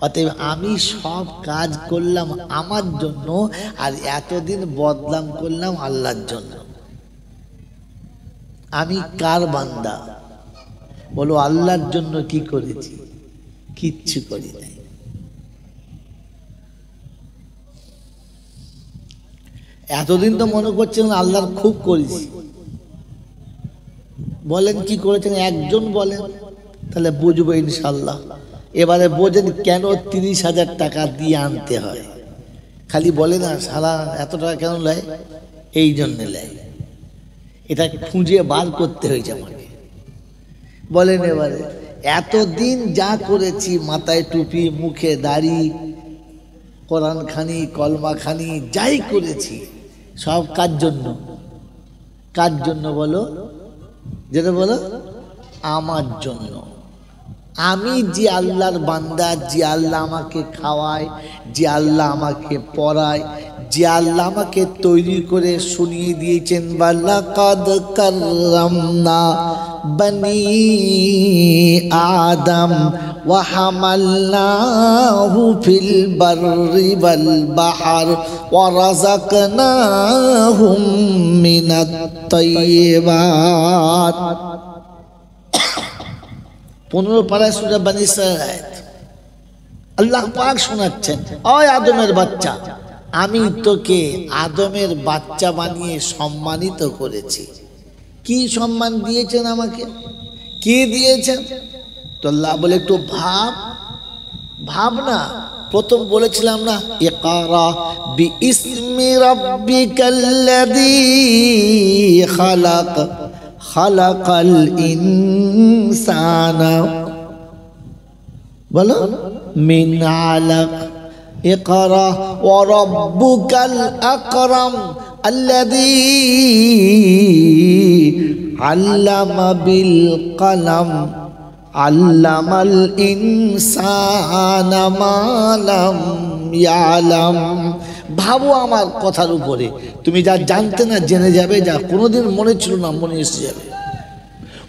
Speaker 1: অতএব আমি সব কাজ করলাম আমার জন্য আর এতদিন বদনাম করলাম আল্লাহর জন্য। আমি কার বান্দা? বলো আল্লাহর জন্য কি করেছি? কিচ্ছু করি নাই। এতদিন তো মনে করছেন আল্লাহর খুব করেছি। বলেন কি করেছেন একজন বলেন, তাহলে বুঝবো ইনশাল্লাহ। এবারে বোঝেন কেন 30,000 টাকা দিয়ে আনতে হয়। খালি বলে না সারা এত টাকা কেন নেয়, এই জন্যে নেয়। এটা খুঁজে বার করতে হয়েছে আমাকে। বলেন এবারে এতদিন যা করেছি, মাথায় টুপি, মুখে দাড়ি, কোরআন খানি, কলমা খানি, যাই করেছি সব কার জন্য? কার জন্য বলো? যেটা বলো আমার জন্য। আমি যে আল্লাহর বান্দা, যে আল্লাহ আমাকে খাওয়ায়, যে আল্লাহ আমাকে পড়ায়, যে আল্লাহ আমাকে তৈরি করে শুনিয়ে দিয়েছেন ওয়ালাকাদ কাররামনা বনি আদম ওয়া হামালনাহু ফিল বাররি ওয়াল বাহর ওয়া রাযাকনাহুম মিনাত তাইয়্যিবাত। 15 পারায় সূরা বনী ইসরাঈল আল্লাহ পাক শোনাচ্ছেন, ওই আদমের বাচ্চা আমি তোকে আদমের বাচ্চা বানিয়ে সম্মানিত করেছি। কি সম্মান দিয়েছেন আমাকে? কি দিয়েছেন? তো আল্লাহ বলে একটু ভাব না। প্রথম বলেছিলাম না ইকরা বিইসমি রাব্বিকাল্লাযী খালাক খালাকাল ইনসানা, বলো মিন আলাক। ইকরা ওয়া রাব্বুকাল আকরাম আল্লাযী আল্লামা বিল কলম আল্লামাল ইনসানা মা লাম ইয়ালাম। ভাবো আমার কথার উপরে, তুমি যা জানতে না জেনে যাবে, যা কোনোদিন মনে ছিল না মনে এসে যাবে।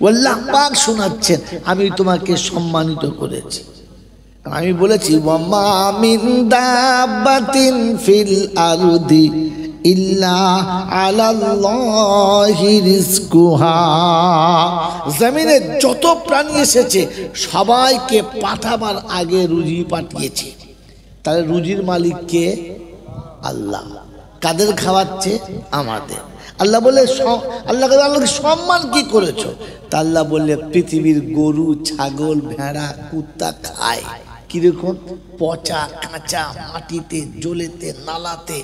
Speaker 1: আল্লাহ পাক শোনাচ্ছেন আমি তোমাকে সম্মানিত করেছি। আমি বলেছি ওয়ামা মিন দাব্বাতিন ফিল আরদি ইল্লা আলাল্লাহি রিজকুহা। জমিনে যত প্রাণী এসেছে সবাইকে পাঠাবার আগে রুজি পাঠিয়েছে। তাহলে রুজির মালিক কে? আল্লাহ। কাদের খাওয়াচ্ছে? আমাদের। আল্লাহ বলে আল্লাহকে সম্মান কি করেছো? তা আল্লাহ বললে পৃথিবীর গরু, ছাগল, ভেড়া, কুত্তা খায় কিরকম? পচা কাঁচা মাটিতে, জলেতে, নালাতে,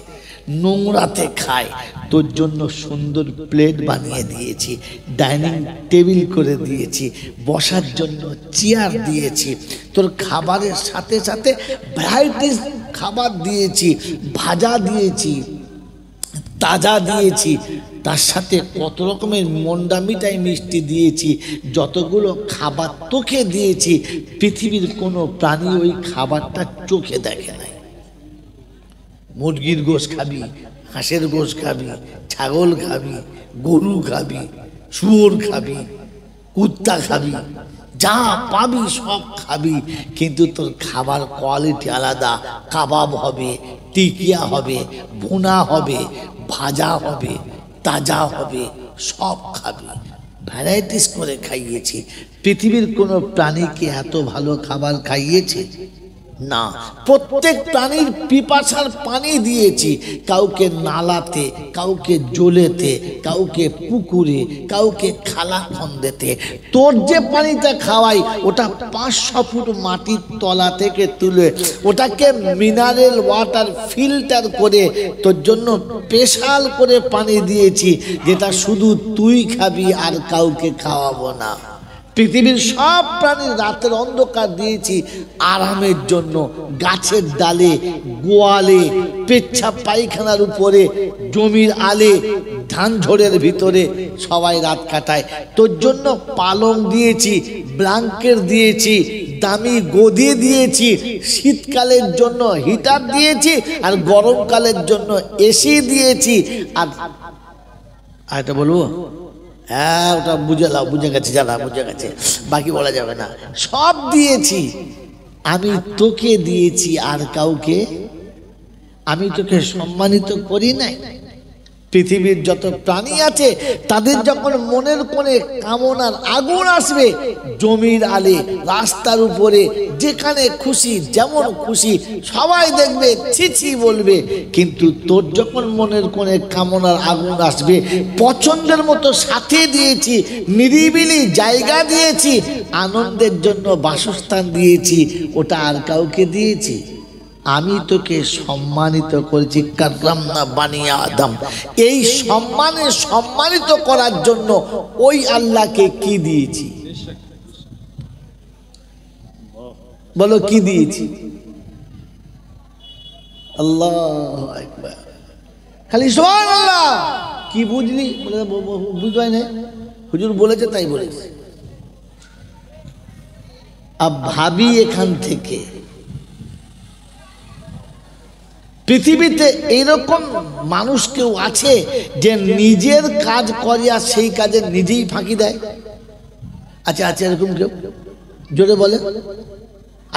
Speaker 1: নোংরাতে খায়। তোর জন্য সুন্দর প্লেট বানিয়ে দিয়েছি, ডাইনিং টেবিল করে দিয়েছি, বসার জন্য চেয়ার দিয়েছি, তোর খাবারের সাথে সাথে ভ্যারাইটিস খাবার দিয়েছি, ভাজা দিয়েছি, তাজা দিয়েছি, তার সাথে কত রকমের মন্ডা মিঠাই মিষ্টি দিয়েছি, যতগুলো খাবার তোকে দিয়েছি পৃথিবীর কোনো প্রাণী ওই খাবারটা চোখে দেখে নাই। মুরগির গোশ খাবি, হাঁসের গোশ খাবি, ছাগল খাবি, গরু খাবি, শুয়োর খাবি, কুত্তা খাবি, যা পাবি সব খাবি, কিন্তু তোর খাবার কোয়ালিটি আলাদা। কাবাব হবে, টিকিয়া হবে, ভুনা হবে, ভাজা হবে, তাজা হবে, সব খাবি। ভ্যারাইটিস করে খাইয়েছি। পৃথিবীর কোনো প্রাণীকে এত ভালো খাবার খাইয়েছে না। প্রত্যেক প্রাণীর পিপাসার পানি দিয়েছি, কাউকে নালাতে, কাউকে জলেতে, কাউকে পুকুরে, কাউকে খালা খন্দেতে। তোর যে পানিটা খাওয়াই ওটা 500 ফুট মাটির তলা থেকে তুলে ওটাকে মিনারেল ওয়াটার ফিল্টার করে তোর জন্য স্পেশাল করে পানি দিয়েছি, যেটা শুধু তুই খাবি আর কাউকে খাওয়াবো না। পৃথিবীর সব প্রাণীর রাতের অন্ধকার দিয়েছি আরামের জন্য। গাছের ডালে, গোয়ালে, পেচ্ছাপ পায়খানার উপরে, জমির আলে, ধান ঝোড়ের ভিতরে সবাই রাত কাটায়। তোর জন্য পালং দিয়েছি, ব্ল্যাঙ্কেট দিয়েছি, দামি গদি দিয়েছি, শীতকালের জন্য হিটার দিয়েছি, আর গরমকালের জন্য এসি দিয়েছি। আর এটা বলবো, হ্যাঁ ওটা বুঝে লাও, বুঝে গেছে, জানা বুঝে গেছে, বাকি বলা যাবে না। সব দিয়েছি, আমি তোকে দিয়েছি আর কাউকে। আমি তোকে সম্মানিত করি নাই? পৃথিবীর যত প্রাণী আছে তাদের যখন মনের কোণে কামনার আগুন আসবে, জমির আলে, রাস্তার উপরে, যেখানে খুশি যেমন খুশি সবাই দেখবে, ছিছি বলবে। কিন্তু তোর যখন মনের কোণে কামনার আগুন আসবে, পছন্দের মতো সাথে দিয়েছি, নিরিবিলি জায়গা দিয়েছি, আনন্দের জন্য বাসস্থান দিয়েছি, ওটা আর কাউকে দিয়েছি? আমি তোকে সম্মানিত করেছি, কাররামনা বানি আদম। এই সম্মানে সম্মানিত করার জন্য ওই আল্লাহকে কি দিয়েছি? বলো কি দিয়েছি? আল্লাহু আকবার। খালি সুবহানাল্লাহ। কি বুঝলি? বুঝতে হয় না, হুজুর বলেছে তাই বলেছে। আব ভাবি এখান থেকে, পৃথিবীতে এইরকম মানুষ কেউ আছে যে নিজের কাজ করে আর সেই কাজে নিজেই ফাঁকি দেয়? আচ্ছা আছে এরকম কেউ? জোরে বলে।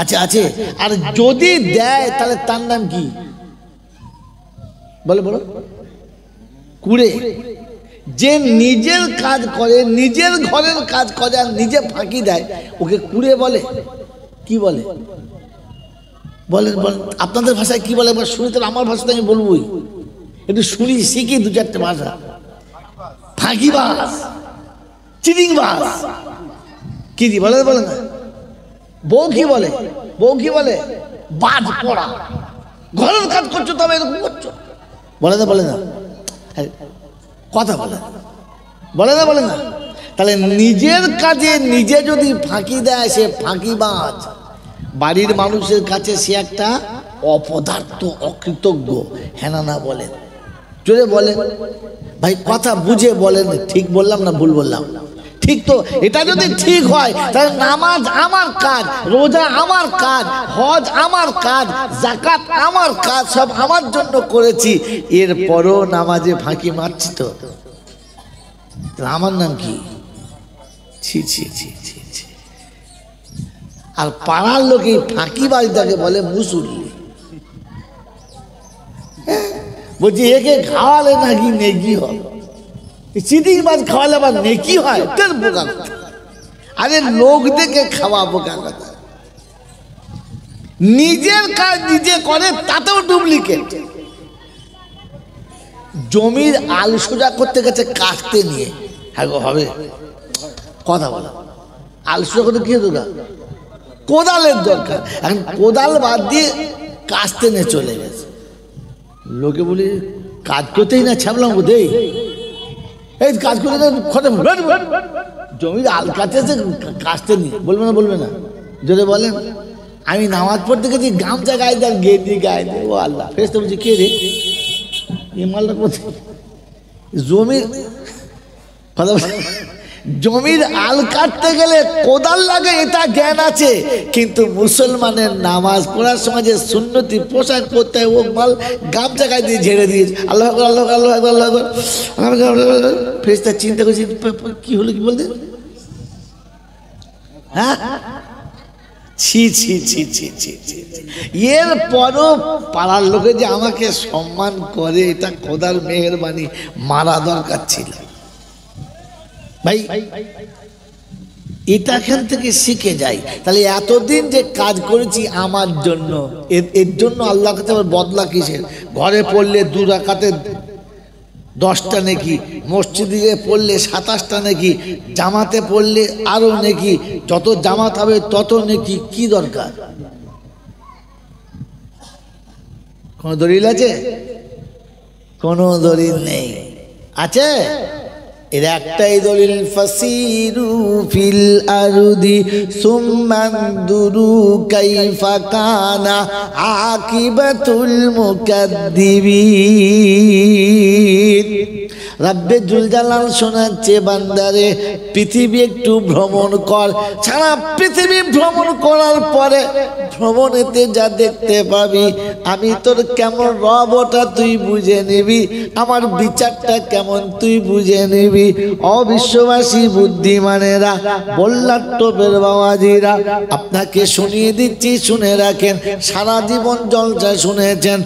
Speaker 1: আচ্ছা আছে। আর যদি দেয় তাহলে তার নাম কি? বলে বলো। কুড়ে। যে নিজের কাজ করে, নিজের ঘরের কাজ করে আর নিজে ফাঁকি দেয়, ওকে কুড়ে বলে? কি বলে? বলেন বলেন, আপনাদের ভাষায় কি বলে একবার শুনি, তাহলে আমার ভাষাতে আমি বলবোই। একটু শুনি, শিখি দু চারটে ভাষা। ফাঁকিবাজ, চিটিংবাজ। কি দি বলে? বলে না। বউ কি বলে? বউ কি বলে? বাজ পড়া। ঘরের কাজ করছো তবে এরকম করছো। বলে না? বলে না? কথা বলে বলে না? বলে না? তাহলে নিজের কাজে নিজে যদি ফাঁকি দেয় সে ফাঁকিবাজ। বাড়ির মানুষের কাছে সে একটা অপদার্থ, অকৃতজ্ঞ। হ্যাঁ না বলেন? জোরে বলেন ভাই, কথা বুঝে বলেন। ঠিক বললাম না ভুল বললাম? ঠিক তো? এটা যদি ঠিক হয় তাহলে নামাজ আমার কাজ, রোজা আমার কাজ, হজ আমার কাজ, যাকাত আমার কাজ, সব আমার জন্য করেছি। এরপরও নামাজে ফাঁকি মারছি তো আমার নাম কি? ছি ছি ছি ছি ছি। আর পাড়ার লোকে ফাঁকিবাজটাকে বলে মুসল্লি। বলছি একে খাওয়ালে নাকি নেকি হবে? চিটিংবাজ খাওয়ালে আবার নেকি হয়? বোকা কথা। আরে লোক দেখে খাওয়া বোকা কথা। নিজের কাজ নিজে করে, তাতেও ডুপ্লিকেট। জমির আল সোজা করতে গেছে কাটতে নিয়ে, হ্যাঁ গো হবে কথা বলা। আল সোজা করতে কি দরকার? কোদালের দরকার। এখন কোদাল বাদ দিয়ে কাস্তে নিয়ে চলে গেছে। লোকে বলি কাজ করতেই না ছাপলাম দেই, এই কাজ করতে খতম। জমির আল কাটতেছে কাস্তে নিয়ে, বলবে না? বলবে না? যদি বলেন আমি নামাজ পড়তে গেছি, গামছা গায়ে দেয়, গেঞ্জি গায়ে দেয়। ও আল্লাহ, ফেরেশতা বলছি কে রে এই মালটা কোথায়? জমির জমির আল কাটতে গেলে কোদাল লাগে এটা জ্ঞান আছে, কিন্তু মুসলমানের নামাজ পড়ার সময় যে সুন্নতি পোশাক পরতে হয় ও মাল গামছা গায়ে দিয়ে ঝেড়ে দিয়েছে। আল্লাহ আল্লাহ আল্লাহ আল্লাহ আল্লাহ। ফেরেশতা চিন্তা করছি কি হলো, কি বলতে, হ্যাঁ ছি ছি ছি ছি ছি ছি। এর পরও পাড়ার লোকে যে আমাকে সম্মান করে, এটা খোদার মেহেরবানি, মারা দরকার ছিল ভাই। এটা এখান থেকে শিখে যাই। তাহলে এতদিন যে কাজ করেছি আমার জন্য, এর জন্য আল্লাহর কাছে আমার বদলা কিসের? ঘরে পড়লে 2 রাকাতে 10টা নেকি, মসজিদে পড়লে 27টা নেকি, জামাতে পড়লে আরো নেকি, যত জামাত হবে তত নেকি। কি দরকার? কোন দলিল আছে? কোনো দলিল নেই। আছে এর একটাই দলিল, ফাসিরু ফিল আরদি সুম্মানদুরু কাইফা কানা আকিবাতুল মুকাদ্দিবিন। রব্বে জুল জালাল শোনাচ্ছে, বান্দারে পৃথিবী একটু ভ্রমণ কর। সারা পৃথিবী ভ্রমণ করার পরে ভ্রমণেতে যা দেখতে পাবি, আমি তোর কেমন রব ওটা তুই বুঝে নিবি, আমার বিচারটা কেমন তুই বুঝে নিবি। অবিশ্ববাসী বুদ্ধিমানেরা, বললার টোপের বাবাজিরা, আপনাকে শুনিয়ে দিচ্ছি, শুনে রাখেন। সারা জীবন জলসা শুনেছেন,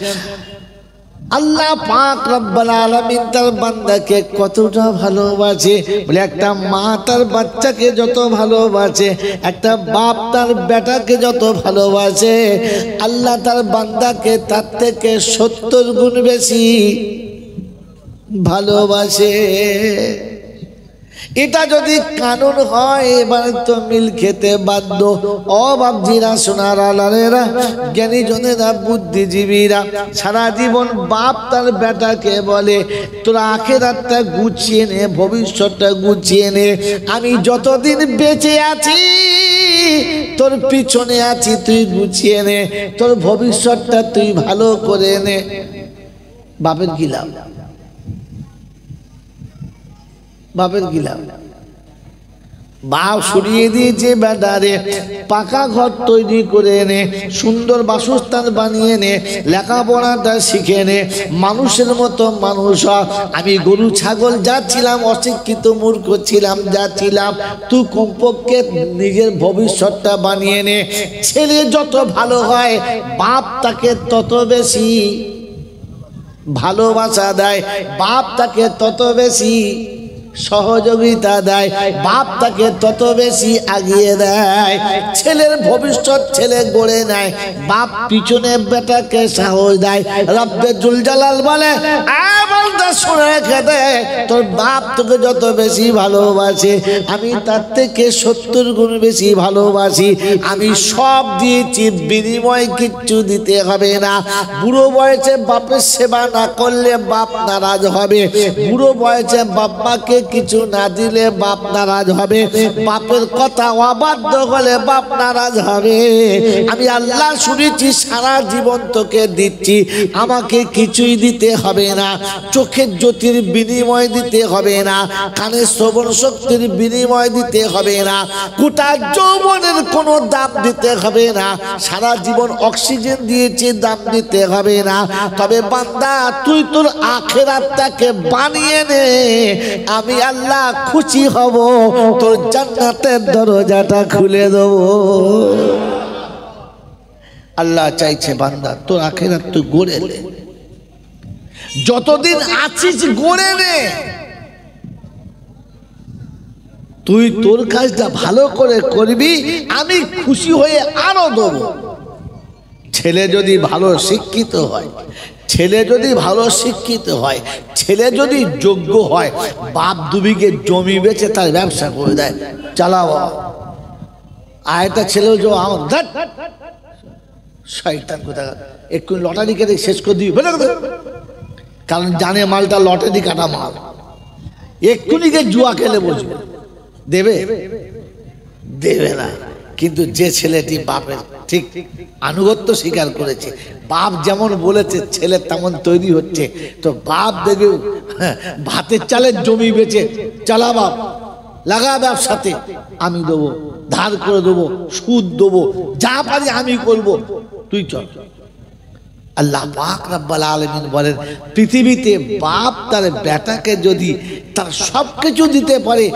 Speaker 1: আল্লাহ পাক রব্বুল আলামিন তার বান্দাকে কতটা ভালোবাসে। বলে একটা মা তার বাচ্চাকে যত ভালোবাসে, একটা বাপ তার বেটাকে যত ভালোবাসে, আল্লাহ তার বান্দাকে তার থেকে 70 গুণ বেশি ভালোবাসে। এটা যদি কানুন হয়, এবার তো মিল খেতে বাধ্য। ও বাপজিরা, সোনার আলালেরা, জ্ঞানী জনেরা, বুদ্ধিজীবীরা, সারা জীবন বাপ তার বেটাকে বলে তোরা আখিরাতটা গুছিয়ে নে, ভবিষ্যৎটা গুছিয়ে নে। আমি যতদিন বেঁচে আছি তোর পিছনে আছি, তুই গুছিয়ে নে, তোর ভবিষ্যৎটা তুই ভালো করে নে। বাপের কি লাভ? বাপের কি লাভ? বাপ সরিয়ে দিয়েছে বেটারে, পাকা ঘর তৈরি করে নে, সুন্দর বাসস্থান বানিয়ে নে, লেখাপড়াটা শিখে নে, মানুষের মতো মানুষ হ। আমি গরু ছাগল যা ছিলাম, অশিক্ষিত মূর্খ ছিলাম যা ছিলাম, তুই কমপক্ষে নিজের ভবিষ্যৎটা বানিয়ে নে। ছেলে যত ভালো হয়, বাপ তাকে তত বেশি ভালোবাসা দেয়, বাপ তাকে তত বেশি সহযোগিতা দেয়, বাপ তাকে তত বেশি আগিয়ে দেয়। ছেলের ভবিষ্যৎ ছেলে গড়ে নেয়, বাপ পিছনে বেটাকে সাহস দেয়। রব্বে জুল জালাল বলে, শুনে রেখে দে, তোর বাপ তোকে যত বেশি ভালোবাসে, আমি তার থেকে 70 গুণ বেশি ভালোবাসি। আমি সব দিয়েছি, বিনিময় কিচ্ছু দিতে হবে না। বুড়ো বয়সে বাপের সেবা না করলে বাপ নারাজ হবে, বুড়ো বয়সে বাপ্পাকে কিছু না দিলে বাপ নারাজ হবে, বাপের কথা অবাধ্য হলে বাপ নারাজ হবে। আমি আল্লাহ শুনেছি, সারা জীবন তোকে দিচ্ছি, আমাকে কিছুই দিতে হবে না। চোখের জ্যোতির বিনিময় দিতে হবে না, কানের শ্রবণ শক্তির বিনিময় দিতে হবে না, গোটা যৌবনের কোনো দাম দিতে হবে না, সারা জীবন অক্সিজেন দিয়েছে দাম দিতে হবে না। তবে বান্দা, তুই তোর আখিরাতটাকে বানিয়ে নে, আমি আল্লাহ খুশি হব, তোর জান্নাতের দরজাটা খুলে দেব। আল্লাহ চাইছে বান্দা তোর আখিরাত তুই গড়ে নে, যতদিন আছিস গড়ে নে। তুই তোর কাজটা ভালো করে করবি, আমি খুশি হয়ে আরো দেব। ছেলে যদি ভালো শিক্ষিত হয়, ছেলে যদি ভালো শিক্ষিত হয়, ছেলে যদি যোগ্য হয়, বাপ 2 বিঘে জমি বেচে তার ব্যবসা করে দেয়, চালাও। আর একটা ছেলে শয়তান কোথাকার, একটু লটারি কেটে শেষ করে দিবি, কারণ জানে মালটা লটারি কাটা মাল, এক্ষুনি গিয়ে জুয়া খেলে বসবে, দেবে দেবে না। কিন্তু যে ছেলেটি বাপের ঠিক আনুগত্য স্বীকার করেছে। বাপ যেমন বলেছে ছেলে তেমন তৈরি হচ্ছে। তো বাপ দেখে ভাতের চালের জমি বেচে চালা বাপ, লাগা ব্যবসাতে, আমি দেবো, ধার করে দেবো, সুদ দেবো, যা পারি আমি করব, তুই চল। আল্লাহ পাক রব্বুল আলামিন বলেন, পৃথিবীতে বাপ তার বেটাকে যদি তার সব কিছু দিতে পারে,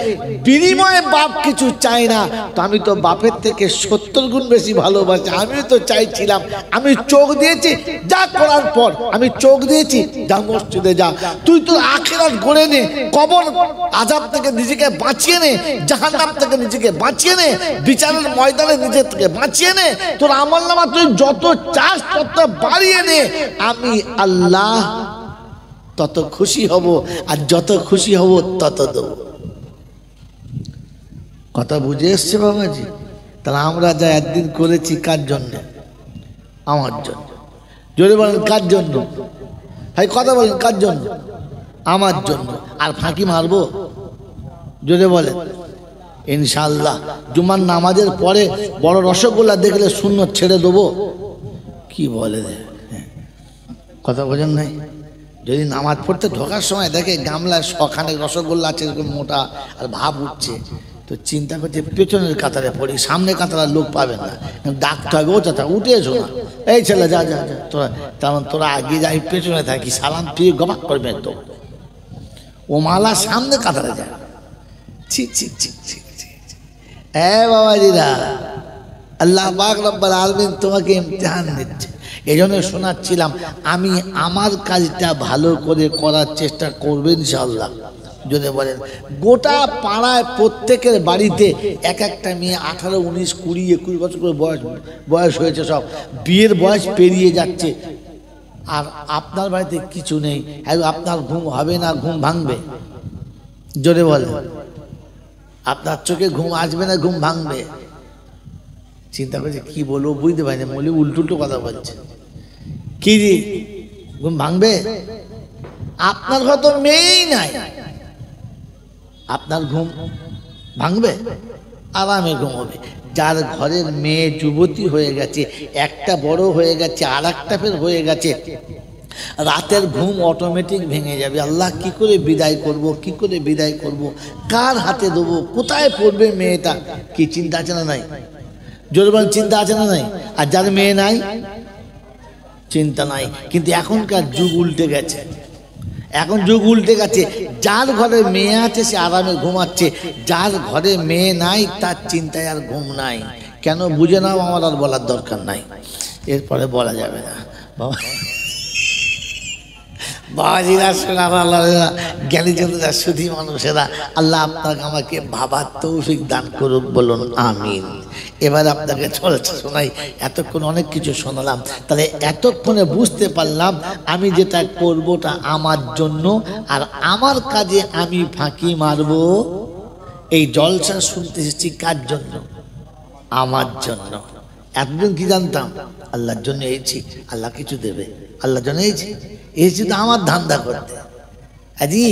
Speaker 1: বিনিময়ে বাপ কিছু চায় না, তো আমি তো বাপের থেকে 70 গুণ বেশি ভালোবাসি। আমি তো চাইছিলাম, আমি চোখ দিয়েছি, যা করার পর আমি চোখ দিয়েছি, যা মসজিদে যা, তুই তোর আখিরাত গড়ে নে, কবর আযাব থেকে নিজেকে বাঁচিয়ে নে, জাহান্নাম থেকে নিজেকে বাঁচিয়ে নে, বিচারের ময়দানে নিজে থেকে বাঁচিয়ে নে, তোর আমলনামা তুই যত চাস তত বাড়িয়ে নে, আমি আল্লাহ তত খুশি হব, আর যত খুশি হব তত দেব। কথা বুঝে এসছে বাবাজি? তাহলে আমরা যা একদিন করেছি কার জন্য? আমার জন্য। জোরে বলেন কার জন্য? ভাই কথা বলেন কার জন্য? আমার জন্য। আর ফাঁকি মারবো? জোরে বলেন ইনশাআল্লাহ। জুমার নামাজের পরে বড় রসগোল্লা দেখলে সুন্নত ছেড়ে দেবো। কি বলে কথা বোঝেন নাই? যদি নামাজ পড়তে ঢোকার সময় দেখে গামলায় শখানেক রসগোল্লা আছে এরকম মোটা, আর ভাব উঠছে, তো চিন্তা করছে পেছনের কাতারে পড়ি, সামনে কাতারে লোক পাবে না, ডাকতে হবে, ও চাচা উঠে এসো না, এই ছেলে যা যা যা, তোরা তেমন তোরা আগে যাই, পেছনে থাকি, সালাম ফিরে গবাক করবে তো, ও মালা সামনে কাতারে যায়। ঠিক ঠিক ঠিক ঠিক ঠিক। বাবাজিরা, আল্লাহ পাক রব্বুল আলামিন তোমাকে ইমতিহান দিচ্ছে। এই জন্য শোনাচ্ছিলাম, আমি আমার কাজটা ভালো করে করার চেষ্টা করবেন ইনশাআল্লাহ। যদি বলেন গোটা পাড়ায় প্রত্যেকের বাড়িতে এক একটা মেয়ে 18, 19, 20, 21 বছর করে বয়স হয়েছে, সব বিয়ের বয়স পেরিয়ে যাচ্ছে, আর আপনার বাড়িতে কিছু নেই। আপনার ঘুম হবে না, ঘুম ভাঙবে? জোরে বলেন, আপনার চোখে ঘুম আসবে না, ঘুম ভাঙবে? চিন্তা করছে কি বলবো, বুঝতে পারি না, বলি উল্টো কথা বলছে, কি রে ঘুম ভাঙবে? আপনার হয়তো মেয়েই নাই, আপনার ঘুম ভাঙবে? আরামে ঘুমোবে। যার ঘরের মেয়ে যুবতী হয়ে গেছে, একটা বড় হয়ে গেছে, আর একটা ফের হয়ে গেছে, রাতের ঘুম অটোমেটিক ভেঙে যাবে। আল্লাহ কি করে বিদায় করব, কি করে বিদায় করব, কার হাতে দেবো, কোথায় পড়বে মেয়েটা, কি চিন্তা আছে না নাই? জোরবান চিন্তা আছে না নাই? আর যার মেয়ে নাই চিন্তা নাই। কিন্তু এখনকার যুগ উল্টে গেছে, এখন যুগ উল্টে গেছে। যার ঘরে মেয়ে আছে সে আরামে ঘুমাচ্ছে, যার ঘরে মেয়ে নাই তার চিন্তায় আর ঘুম নাই। কেন বুঝে নাও, আমার আর বলার দরকার নাই, এরপরে বলা যাবে না। বাবা বাবাজিরা, সোনারা, জ্ঞানীজনেরা, সুধী মানুষেরা, আল্লাহ আপনাকে আমাকে ভাবার তৌফিক দান করুক, বলুন আমিন। এবার আপনাকে চলছে শোনাই, এতক্ষণ অনেক কিছু শোনালাম, তাহলে এতক্ষণে বুঝতে পারলাম আমি যেটা করবোটা আমার জন্য, আর আমার কাজে আমি ফাঁকি মারব। এই জলসা শুনতে এসেছি কার জন্য? আমার জন্য। এতদিন কি জানতাম? আল্লাহর জন্য এসেছি, আল্লাহ কিছু দেবে, আল্লাহর জন্য এসেছি তো আমার ধান্দা করতে। আজি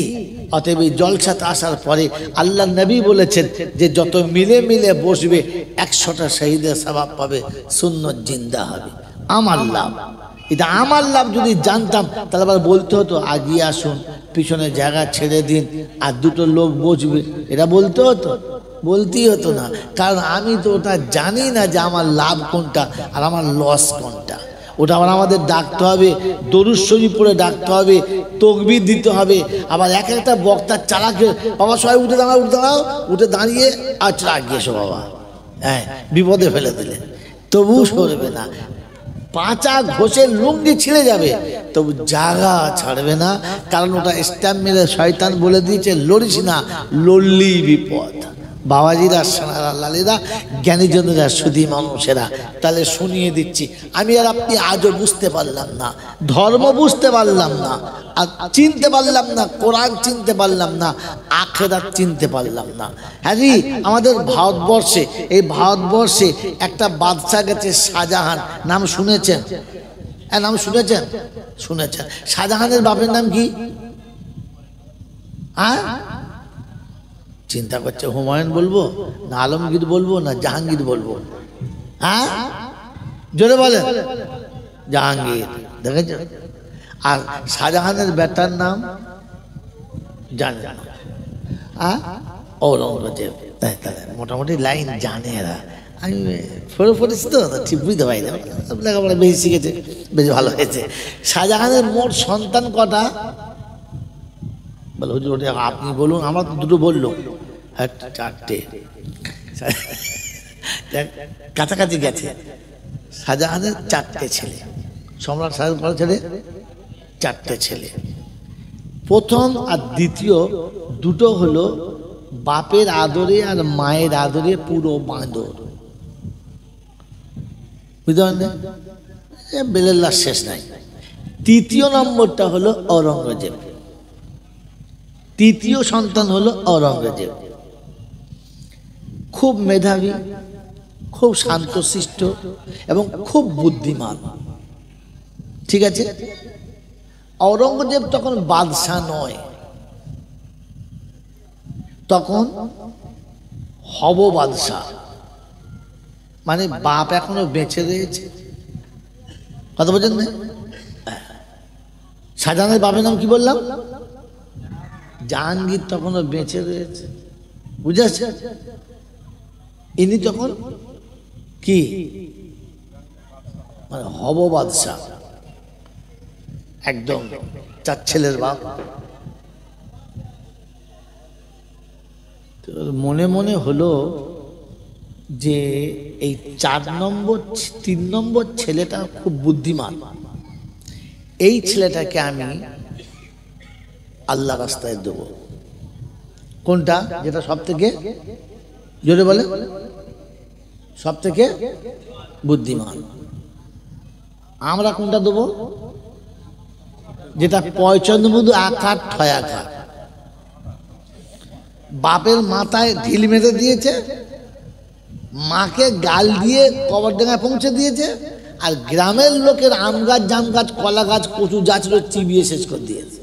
Speaker 1: অতএব এই জলসাতে আসার পরে আল্লাহ নবী বলেছেন যে যত মিলে মিলে বসবে 100টা শহীদের সওয়াব পাবে, সুন্নত জিন্দা হবে। আমার লাভ, এটা আমার লাভ যদি জানতাম তাহলে আবার বলতে হতো আগিয়ে আসুন, পিছনে জায়গা ছেড়ে দিন, আর দুটো লোক বসবে, এটা বলতে হতো? বলতেই হতো না, কারণ আমি তো ওটা জানি না যে আমার লাভ কোনটা আর আমার লস কোনটা। ওটা আবার আমাদের ডাকতে হবে, দরুদ শরীফ পড়ে ডাকতে হবে, তাকবীর দিতে হবে। আবার এক একটা বক্তার চালাকে, বাবা সবাই উঠে দাঁড়াও, উঠে দাঁড়াও, উঠে দাঁড়িয়ে আচ্ছা আগিয়েছো বাবা, হ্যাঁ বিপদে ফেলে দিলে, তবু সরবে না। পাঁচা ঘষের লুঙ্গি ছিঁড়ে যাবে, তবু জায়গা ছাড়বে না, কারণ ওটা স্ট্যাম্প মেরে শয়তান বলে দিয়েছে লড়িস না, লড়লি বিপদ। বাবাজিরা, সোনারা, লালেরা, জ্ঞানীজনেরা, সুধী মানুষেরা, তাহলে শুনিয়ে দিচ্ছি, আমি আর আপনি আজও বুঝতে পারলাম না, ধর্ম বুঝতে পারলাম না, আর চিনতে পারলাম না, কোরআন চিনতে পারলাম না, আখিরাত চিনতে পারলাম না। হ্যাঁ জি, আমাদের ভারতবর্ষে, এই ভারতবর্ষে একটা বাদশা গেছে শাহজাহান, নাম শুনেছেন? হ্যাঁ নাম শুনেছেন? শুনেছেন। শাহজাহানের বাপের নাম কি? হ্যাঁ চিন্তা করছে হুমায়ুন বলবো না আলমগীর বলবো না জাহাঙ্গীর বলবো? হ্যাঁ জোরে বলেন, জাহাঙ্গীর। দেখেছ? আর শাহজাহানের বেটার নাম জানে না, ঔরঙ্গজেব। মোটামুটি লাইন জানে এরা। আমি পড়েছি তো, ঠিক বুঝতে পারি না, লেখাপড়া বেশি শিখেছে, বেশ ভালো হয়েছে। শাহজাহানের মোট সন্তান কটা? বলে হুজুর ওটা আপনি বলুন, আমরা তো দুটো বললো। হ্যাঁ, 4টে, কাছাকাছি গেছে। শাহজাহানের 4টে ছেলে, সম্রাট শাহজাহান কত ছেলে? 4টে ছেলে। প্রথম আর দ্বিতীয় দুটো হলো বাপের আদরে আর মায়ের আদরে পুরো বাঁদর, বুঝতে পারলেন? বেলেল্লার শেষ নাই। তৃতীয় নম্বরটা হলো ঔরঙ্গজেব, তৃতীয় সন্তান হলো ঔরঙ্গজেব। খুব মেধাবী, খুব শান্তশিষ্ট এবং খুব বুদ্ধিমান, ঠিক আছে? ঔরঙ্গজেব তখন বাদশাহ নয়, তখন হব বাদশাহ, মানে বাপ এখনো বেঁচে রয়েছে। কথা বলছেন না? শাহজাহানের বাপের নাম কি বললাম? জাহাঙ্গীর তখনও বেঁচে রয়েছে, বুঝেছে? ইনি তখন কি মানে হব বাদশাহ, একদম 4 ছেলের বাপ। মনে মনে হলো যে এই 3 নম্বর ছেলেটা খুব বুদ্ধিমান, এই ছেলেটাকে আমি আল্লাহ রাস্তায় দেব। কোনটা? যেটা সব থেকে জোরে বলে, সব থেকে বুদ্ধিমান। আমরা কোনটা দেবো? যেটা পয়চন্দ্রবুধু আকার ঠয়াকার, বাপের মাথায় ঢিল মেরে দিয়েছে, মাকে গাল দিয়ে কবরডাঙ্গায় পৌঁছে দিয়েছে, আর গ্রামের লোকের আম গাছ, জাম গাছ, কলা গাছ, কচু গাছ চিবিয়ে শেষ করে দিয়েছে।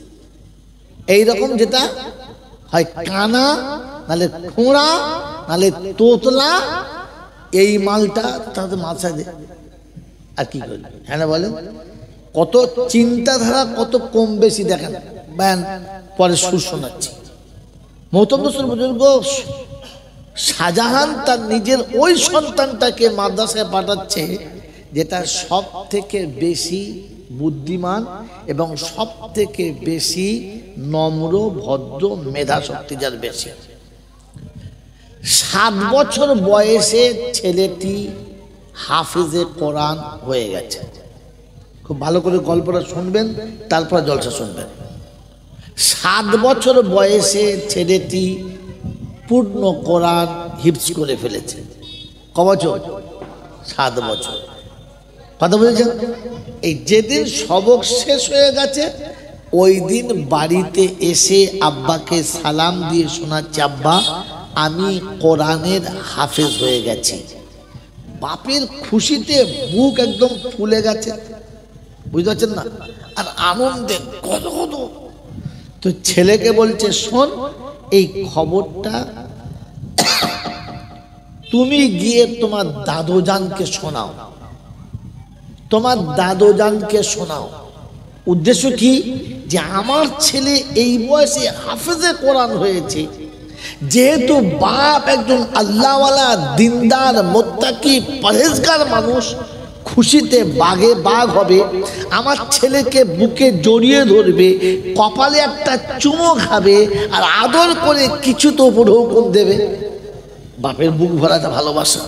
Speaker 1: এইরকম যেটা হয় কানা, নালে খোঁড়া, নালে তোতলা, এই মালটা তাদের মাথায় দে। আর কি করবে? হ্যাঁ বলেন, কত চিন্তাধারা কত কম বেশি দেখেন। ব্যান পরে সুর শোনাচ্ছি। মহতম বুজুর্গ শাহজাহান তার নিজের ওই সন্তানটাকে মাদ্রাসায় পাঠাচ্ছে, যেটা সব থেকে বেশি বুদ্ধিমান এবং সব থেকে বেশি নম্র, ভদ্র, মেধা শক্তি যার বেশি। 7 বছর বয়সে ছেলেটি হাফিজে কোরআন হয়ে গেছে। খুব ভালো করে গল্পটা শুনবেন, তারপর জলসা শুনবেন। 7 বছর বয়সে ছেলেটি পূর্ণ কোরআন হিফজ করে ফেলেছে। ক বছর? 7 বছর। কথা বলেছেন? এই যেদিন সবক শেষ হয়ে গেছে, ওই দিন বাড়িতে এসে আব্বাকে সালাম দিয়ে শোনাচ্ছে, আব্বা আমি কোরআনের হাফেজ হয়ে গেছি। বাপের খুশিতে বুক একদম ফুলে গেছে, বুঝতে পারছেন না? আর আনন্দে কত কত। তো ছেলেকে বলছে, শোন এই খবরটা তুমি গিয়ে তোমার দাদুজানকে শোনাও, তোমার দাদুজানকে শোনাও। উদ্দেশ্য কি? যে আমার ছেলে এই বয়সে হাফেজে কোরআন হয়েছে, যেহেতু বাপ একজন আল্লাহওয়ালা, দিনদার, মুত্তাকি, পরহেজগার মানুষ, খুশিতে বাঘে বাঘ হবে। আমার ছেলেকে বুকে জড়িয়ে ধরবে, কপালে একটা চুমো খাবে, আর আদর করে কিছু তো উপর হুকুম দেবে। বাপের বুক ভরাটা ভালোবাসা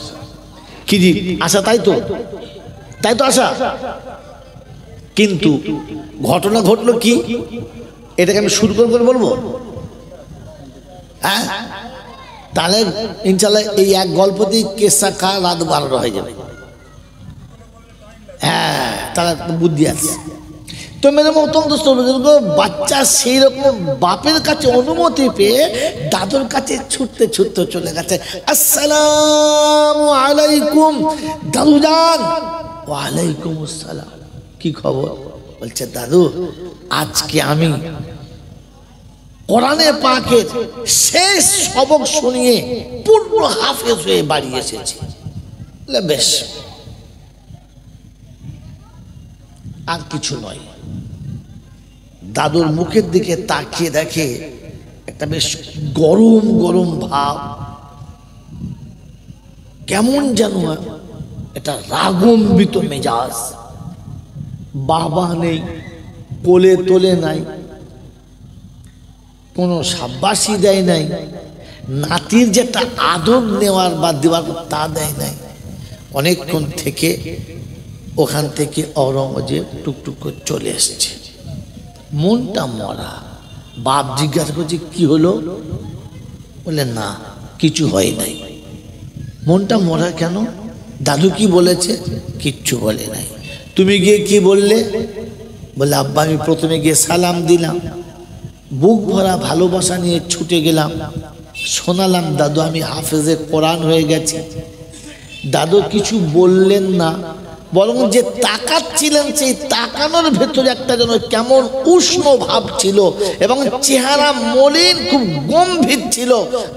Speaker 1: কি জি আশা, তাই তো? তাই তো আশা। কিন্তু ঘটনা ঘটলো কি, এটাকে আমি শুরু করে বলবো? হ্যাঁ, তাহলে ইনশাল্লাহ এই এক গল্পতেই কেসা খা রাত 12টা হয়ে যাবে। হ্যাঁ, তারা বুদ্ধি আছে। তো মেরে মতন দোস্ত, বাচ্চা সেই রকম বাপের কাছে অনুমতি পেয়ে দাদুর কাছে ছুটতে ছুটতে চলে গেছে। আসসালামু আলাইকুম দাদুজান। ওয়ালাইকুম আসসালাম। কি খবর? বলছে, দাদু আজকে আমি কোরআনে পাকের শেষ সবক শুনিয়ে পূর্ণ হাফেজ হয়ে বাড়ি এসেছি। বেশ, আর কিছু নয়। দাদুর মুখের দিকে তাকিয়ে দেখে একটা বেশ গরম গরম ভাব, কেমন যেন এটা রাগম্বিত মেজাজ। বাবা নেই, কোলে তোলে নাই, কোনো সাব্বাসি দেয় নাই, নাতির যেটা আদর নেওয়ার বা দেওয়ার তা দেয় নাই। অনেকক্ষণ থেকে ওখান থেকে ঔরঙ্গজেব টুকটুক করে চলে এসছে, মনটা মরা। বাপ জিজ্ঞাসা করছে কি হলো? বলে না কিছু হয় নাই। মনটা মরা কেন? দাদু কি বলেছে? কিচ্ছু বলে নাই। তুমি গিয়ে কি বললে? বলে আব্বা আমি প্রথমে গিয়ে সালাম দিলাম, বুক ভরা ভালোবাসা নিয়ে ছুটে গেলাম, শোনালাম দাদু আমি হাফেজে কোরআন হয়ে গেছি। দাদু কিছু বললেন না, বরং যে তাকাচ্ছিলেন সেই তাকানোর ভেতরে একটা যেন কেমন উষ্ণ ভাব ছিল এবং চেহারা মলিন, খুব গম্ভীর ছিল।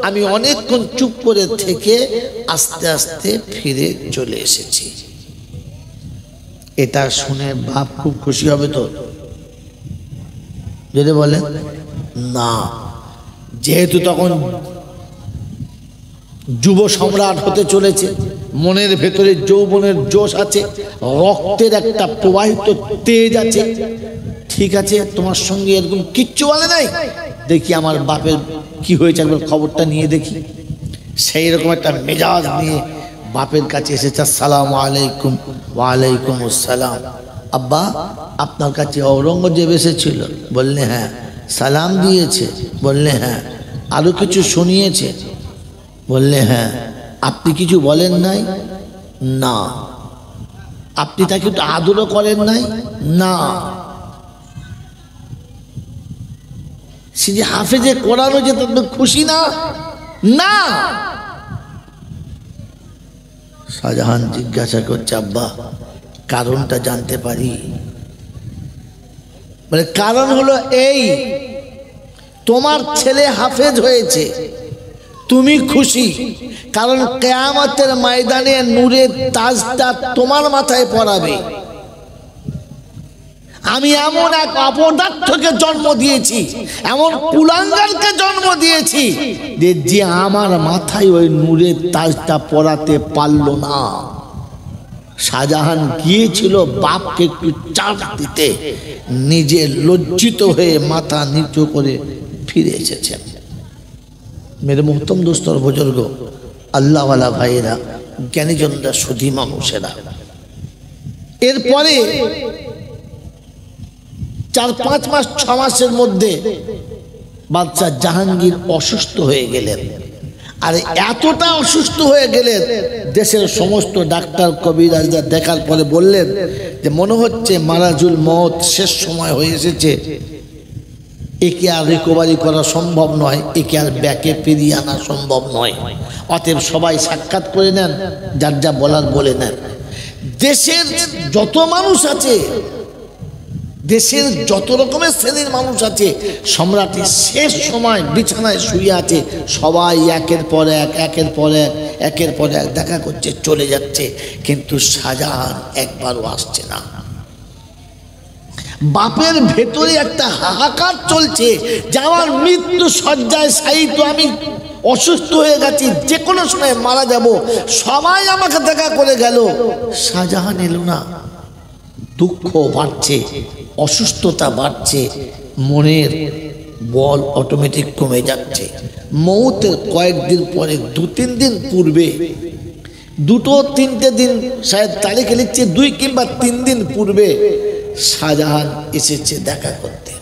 Speaker 1: আমি অনেকক্ষণ চুপ করে থেকে আস্তে আস্তে ফিরে চলে এসেছি। এটা শুনে বাপ খুব খুশি হবে তো? যদি বলেন না, যেহেতু তখন যুব সম্রাট হতে চলেছে, মনের ভেতরে যৌবনের জোশ আছে, রক্তের একটা প্রবাহিত তেজ আছে। ঠিক আছে, তোমার সঙ্গে এরকম কিচ্ছু বলে নাই, দেখি আমার বাপের কি হয়েছে একবার খবরটা নিয়ে দেখি। সেই রকম একটা মেজাজ নিয়ে বাপের কাছে এসেছে। আসসালামু আলাইকুম। ওয়ালাইকুম আসসালাম। আব্বা আপনার কাছে ঔরঙ্গজেব এসেছিল? বললে হ্যাঁ। সালাম দিয়েছে? বললে হ্যাঁ। আরো কিছু শুনিয়েছে? বললে হ্যাঁ। আপনি কিছু বলেন নাই? না। আপনি তাকে একটু আদরও করেন নাই? না। সে যে হাফেজে কোরআন হয়েছে তাদের খুশি না? না। শাহজাহান জিজ্ঞাসা করছে আব্বা কারণটা জানতে পারি? বলে কারণ হলো এই, তোমার ছেলে হাফেজ হয়েছে, তুমি খুশি, কারণ কিয়ামতের ময়দানে নূরের তাজটা তোমার মাথায় পড়াবে। আমি এমন এক অপদার্থকে জন্ম দিয়েছি, এমন কুলাঙ্গারকে জন্ম দিয়েছি যে আমার মাথায় ওই নূরের তাজটা পরাতে পারলো না। শাহজাহান গিয়েছিল বাপকে একটু চাপ দিতে, নিজে লজ্জিত হয়ে মাথা নিচু করে ফিরে এসেছেন। মেরে মোহতম দোস্তর বুজুর্গ, আল্লাহওয়ালা ভাইয়েরা, জ্ঞানীজনরা, সুধী মানুষেরা, এরপরে 4-5 মাস 6 মাসের মধ্যে বাদশা জাহাঙ্গীর অসুস্থ হয়ে গেলেন। আর এতটা অসুস্থ হয়ে গেলেন, দেশের সমস্ত ডাক্তার কবিরাজরা দেখার পরে বললেন যে মনে হচ্ছে মারাজুল মওত, শেষ সময় হয়ে এসেছে, একে আর রিকভারি করা সম্ভব নয়, একে আর ব্যাকে ফিরিয়ে আনা সম্ভব নয়। অতএব সবাই সাক্ষাৎ করে নেন, যার যা বলার বলে নেন। দেশের যত মানুষ আছে, দেশের যত রকমের শ্রেণীর মানুষ আছে, সম্রাটের শেষ সময় বিছানায় শুয়ে আছে, সবাই একের পর এক দেখা করছে, চলে যাচ্ছে, কিন্তু শাহজাহান একবারও আসছে না। বাপের ভেতরে একটা হাহাকার চলছে যে আমার মৃত্যু শয্যায় শায়িত, আমি অসুস্থ হয়ে গেছি, যে কোনো সময় মারা যাব, সবাই আমাকে দেখা করে গেল, শাহজাহান এলো না। দুঃখ বাড়ছে, অসুস্থতা বাড়ছে, মনের বল অটোমেটিক কমে যাচ্ছে। মৌতের কয়েকদিন পরে, 2-3 দিন পূর্বে, 2-3 দিন শায়দ তারিখে লিখছে, 2 কিংবা 3 দিন পূর্বে শাহজাহান এসেছে দেখা করতে,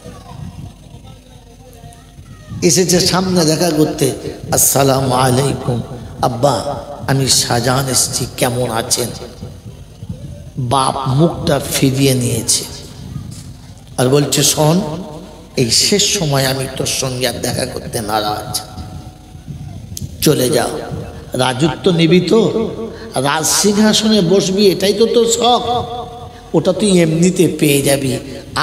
Speaker 1: এসেছে সামনে দেখা করতে। আসসালামু আলাইকুম আব্বা, আমি শাহজাহান এসেছি, কেমন আছেন? বাপ মুখটা ফিরিয়ে নিয়েছে আর বলছে শোন, এই শেষ সময় আমি তোর সঙ্গে আর দেখা করতে নারাজ, চলে যাও। রাজত্ব নিবি তো, রাজ সিংহাসনে বসবি, এটাই তো তোর শখ, ওটা তুই এমনিতে পেয়ে যাবি।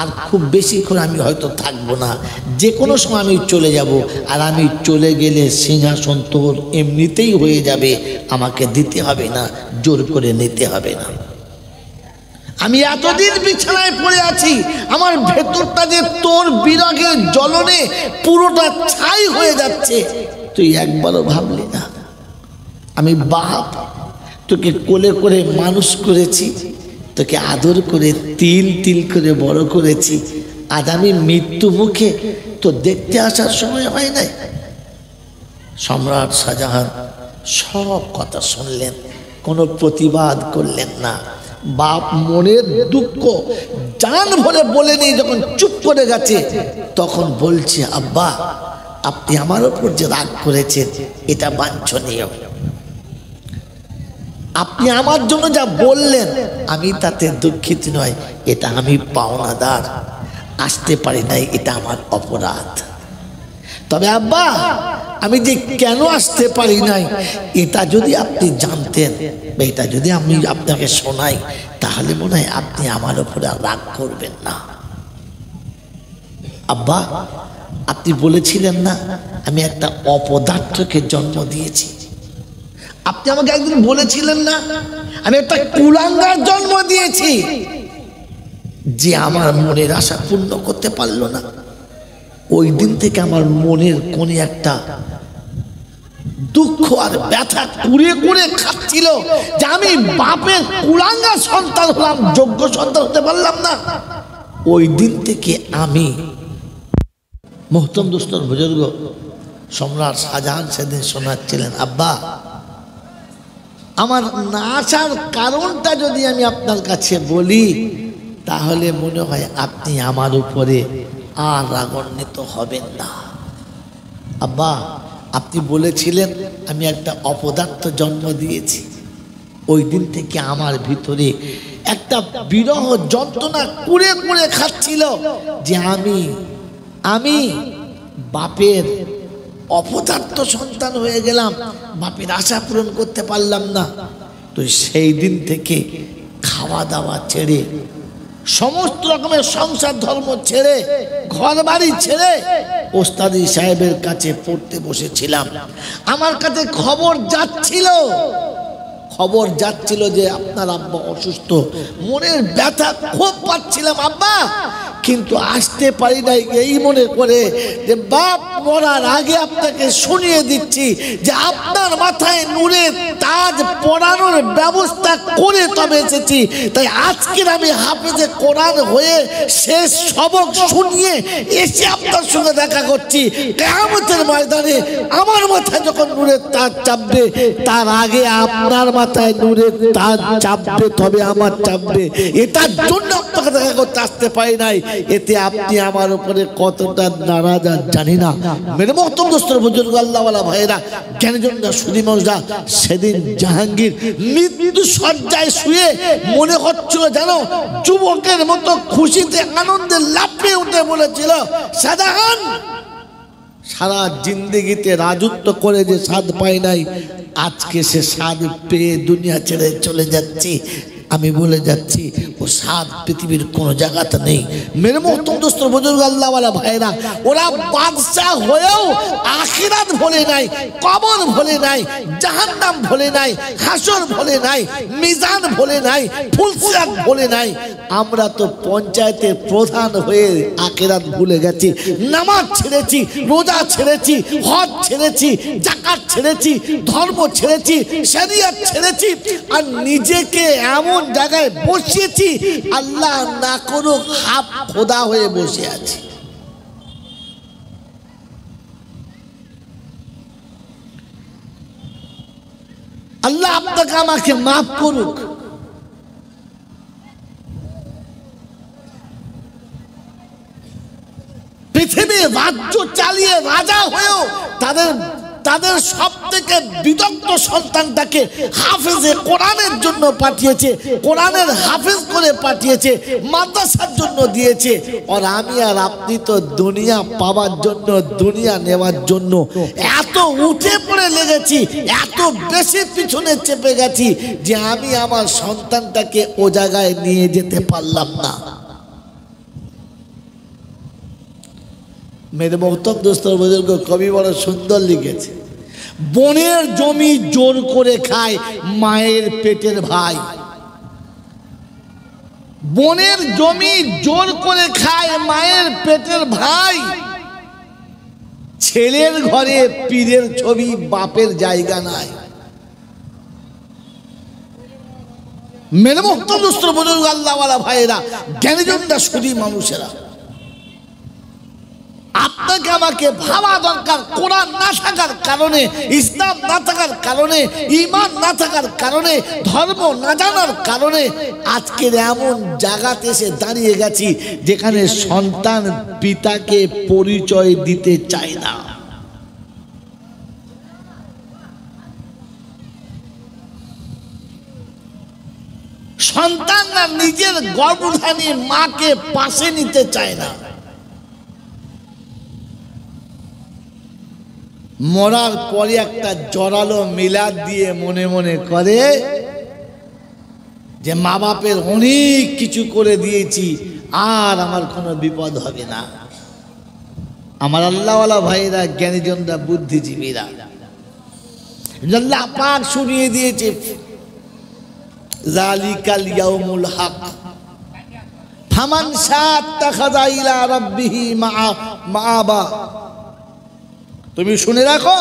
Speaker 1: আর খুব বেশিক্ষণ আমি হয়তো থাকবো না, যে কোনো সময় আমি চলে যাব। আর আমি চলে গেলে সিংহাসন তোর এমনিতেই হয়ে যাবে, আমাকে দিতে হবে না, জোর করে নিতে হবে না। আমি এতদিন বিছানায় পড়ে আছি, আমার ভেতরটা যে তোর বিরহের জ্বলনে পুরোটা ছাই হয়ে যাচ্ছে, তুই একবারও ভাবলি না? আমি বাপ, তোকে কোলে করে মানুষ করেছি, তোকে আদর করে তিল তিল করে বড় করেছি। আজ আমি মৃত্যু মুখে তো দেখতে আসার সময় হয় নাই। সম্রাট শাহজাহান সব কথা শুনলেন, কোনো প্রতিবাদ করলেন না। বাপ মনের দুঃখ জান ভরে বলেনি, যখন চুপ করে গেছে তখন বলছে, আব্বা আপনি আমার উপর যে রাগ করেছেন এটা বাঞ্ছনীয়। আপনি আমার জন্য যা বললেন আমি তাতে দুঃখিত নয়, এটা আমি পাওনাদার, আসতে পারি নাই, এটা আমার অপরাধ। তবে আব্বা আমি যে কেন আসতে পারি নাই এটা যদি আপনি জানতেন, এটা যদি আমি আপনাকে শোনাই, তাহলে মনে হয় আপনি আমার উপরে রাগ করবেন না। আব্বা আপনি বলেছিলেন না আমি একটা অপদার্থকে জন্ম দিয়েছি? আপনি আমাকে একদিন বলেছিলেন না আমি একটা কুলাঙ্গার জন্ম দিয়েছি, যে আমার মনের আশা পূর্ণ করতে পারলো না। ওই দিন থেকে আমার মনের কোণে একটা দুঃখ আর ব্যথা কুড়ে কুড়ে খাচ্ছিল, যে আমি বাপের কুলাঙ্গা সন্তান হলাম, যোগ্য সন্তান হতে পারলাম না। ওই দিন থেকে আমি মোহতরম দোস্তর বুজুর্গ সম্রাট শাহজাহান সেদিন শোনাচ্ছিলেন, আব্বা আমার না আসার কারণটা যদি আমি আপনার কাছে বলি, তাহলে মনে হয় আপনি আমার উপরে আর রাগান্বিত হবেন না। আব্বা আপনি বলেছিলেন আমি একটা অপদার্থ জন্ম দিয়েছি, ওই দিন থেকে আমার ভিতরে একটা বিরহ যন্ত্রণা কুড়ে কুড়ে খাচ্ছিল, যে আমি বাপের অপদার্থ সন্তান হয়ে গেলাম, বাপের আশা পূরণ করতে পারলাম না। তো সেই দিন থেকে খাওয়া দাওয়া ছেড়ে, সমস্ত রকমের সংসার ধর্ম ছেড়ে, ঘর বাড়ি ছেড়ে ওস্তাদি সাহেবের কাছে পড়তে বসেছিলাম। আমার কাছে খবর যাচ্ছিল যে আপনার আব্বা অসুস্থ, মনের ব্যথা খুব পাচ্ছিলাম আব্বা, কিন্তু আসতে পারি নাই, এই মনে করে যে বাপ মরার আগে আপনাকে শুনিয়ে দিচ্ছি যে আপনার মাথায় নূরের তাজ পরানোর ব্যবস্থা করে তবে এসেছি। তাই আজকের আমি হাফেজে কোরআন হয়ে শেষ সবক শুনিয়ে এসে আপনার সঙ্গে দেখা করছি। কিয়ামতের ময়দানে আমার মাথায় যখন নূরের তাজ চাপবে, তার আগে আপনার মাথায় নূরের তাজ চাপবে, তবে আমার চাপবে। এটার জন্য আপনাকে দেখা করতে আসতে পারি নাই। এতে আপনি আমার উপরে কতটা নারাজ জানি না। মেরে মোহতরম দোস্তর বুজুর্গ আল্লাহওয়ালা ভাইয়েরা, জ্ঞানীজনরা, সুধী মানুষরা, সেদিন জাহাঙ্গীর মৃত্যু শয্যায় শুয়ে মনে হচ্ছিল যেন যুবকের মতো খুশিতে আনন্দে লাফিয়ে উঠে বলেছিল, শাহজাহান সারা জিন্দেগিতে রাজত্ব করে যে স্বাদ পাই নাই, আজকে সে স্বাদ পেয়ে দুনিয়া ছেড়ে চলে যাচ্ছি। আমি বলে যাচ্ছি ও স্বাদ পৃথিবীর কোনো জায়গাতে নেই। মেরে মোহতরম দোস্তর বুজুর্গ আল্লাহওয়ালা ভাইরা, ওরা বাদশাহ হয়েও আখিরাত ভোলে নাই, কবর ভোলে নাই, জাহান্নাম ভোলে নাই, হাসর ভোলে নাই, মিজান ভোলে নাই, ফুলসিরাত ভোলে নাই। আমরা তো পঞ্চায়েতের প্রধান হয়ে আখিরাত ভুলে গেছি। নামাজ ছেড়েছি, রোজা ছেড়েছি, হজ ছেড়েছি, যাকাত ছেড়েছি, ধর্ম ছেড়েছি, শরিয়ত ছেড়েছি, আর নিজেকে এমন জায়গায় বসিয়েছি আল্লাহ না করুক হাফ খোদা হয়ে বসে আছি। আল্লাহ আপনাকে আমাকে মাফ করুক। পৃথিবীর রাজ্য চালিয়ে রাজা হয়েও তাদের সব থেকে বিদগ্ধ সন্তানটাকে হাফেজে কোরআনের জন্য পাঠিয়েছে, কোরআনের হাফেজ করে পাঠিয়েছে, মাদ্রাসার জন্য দিয়েছে। আর আমি আর আপনি তো দুনিয়া পাওয়ার জন্য, দুনিয়া নেওয়ার জন্য এত উঠে পড়ে লেগেছি, এত বেশি পিছনে চেপে গেছি যে আমি আমার সন্তানটাকে ও জায়গায় নিয়ে যেতে পারলাম না। মেরে মোহতরম দোস্তর বুজুর্গ কবি বড় সুন্দর লিখেছে, বনের জমি জোর করে খায় মায়ের পেটের ভাই। বোনের জমি জোর করে খায় মায়ের পেটের ভাই, ছেলের ঘরে পীরের ছবি, বাপের জায়গা নাই। মেরে মুক্তদুস্ত্র বুজুর্গ আল্লাহওয়ালা ভাইয়েরা, জ্ঞানীজনরা, শুধু মানুষেরা, আপনাকে আমাকে ভাবা দরকার। কোরআন না থাকার কারণে, ইসলাম না থাকার কারণে, ঈমান না থাকার কারণে, ধর্ম না জানার কারণে আজকের এমন জায়গাতে এসে দাঁড়িয়ে গেছি যেখানে সন্তান পিতাকে পরিচয় দিতে চায় না। সন্তানরা নিজের গর্ভধারী মাকে পাশে নিতে চায় না। মরার পরে একটা জড়ালো মিলাদ দিয়ে মনে মনে করে যে মা বাপের অনেক কিছু করে দিয়েছি, আর আমার কোনো বিপদ হবে না। আমার আল্লাহওয়ালা ভাইরা, জ্ঞানীজনরা, বুদ্ধিজীবীরা, আল্লাহ পাক শুনিয়ে দিয়েছে যালিকাল ইয়াউমুল হক ফামান শাআত্তাখাযা ইলা রাব্বিহি মাআবা। তুমি শুনে রাখো,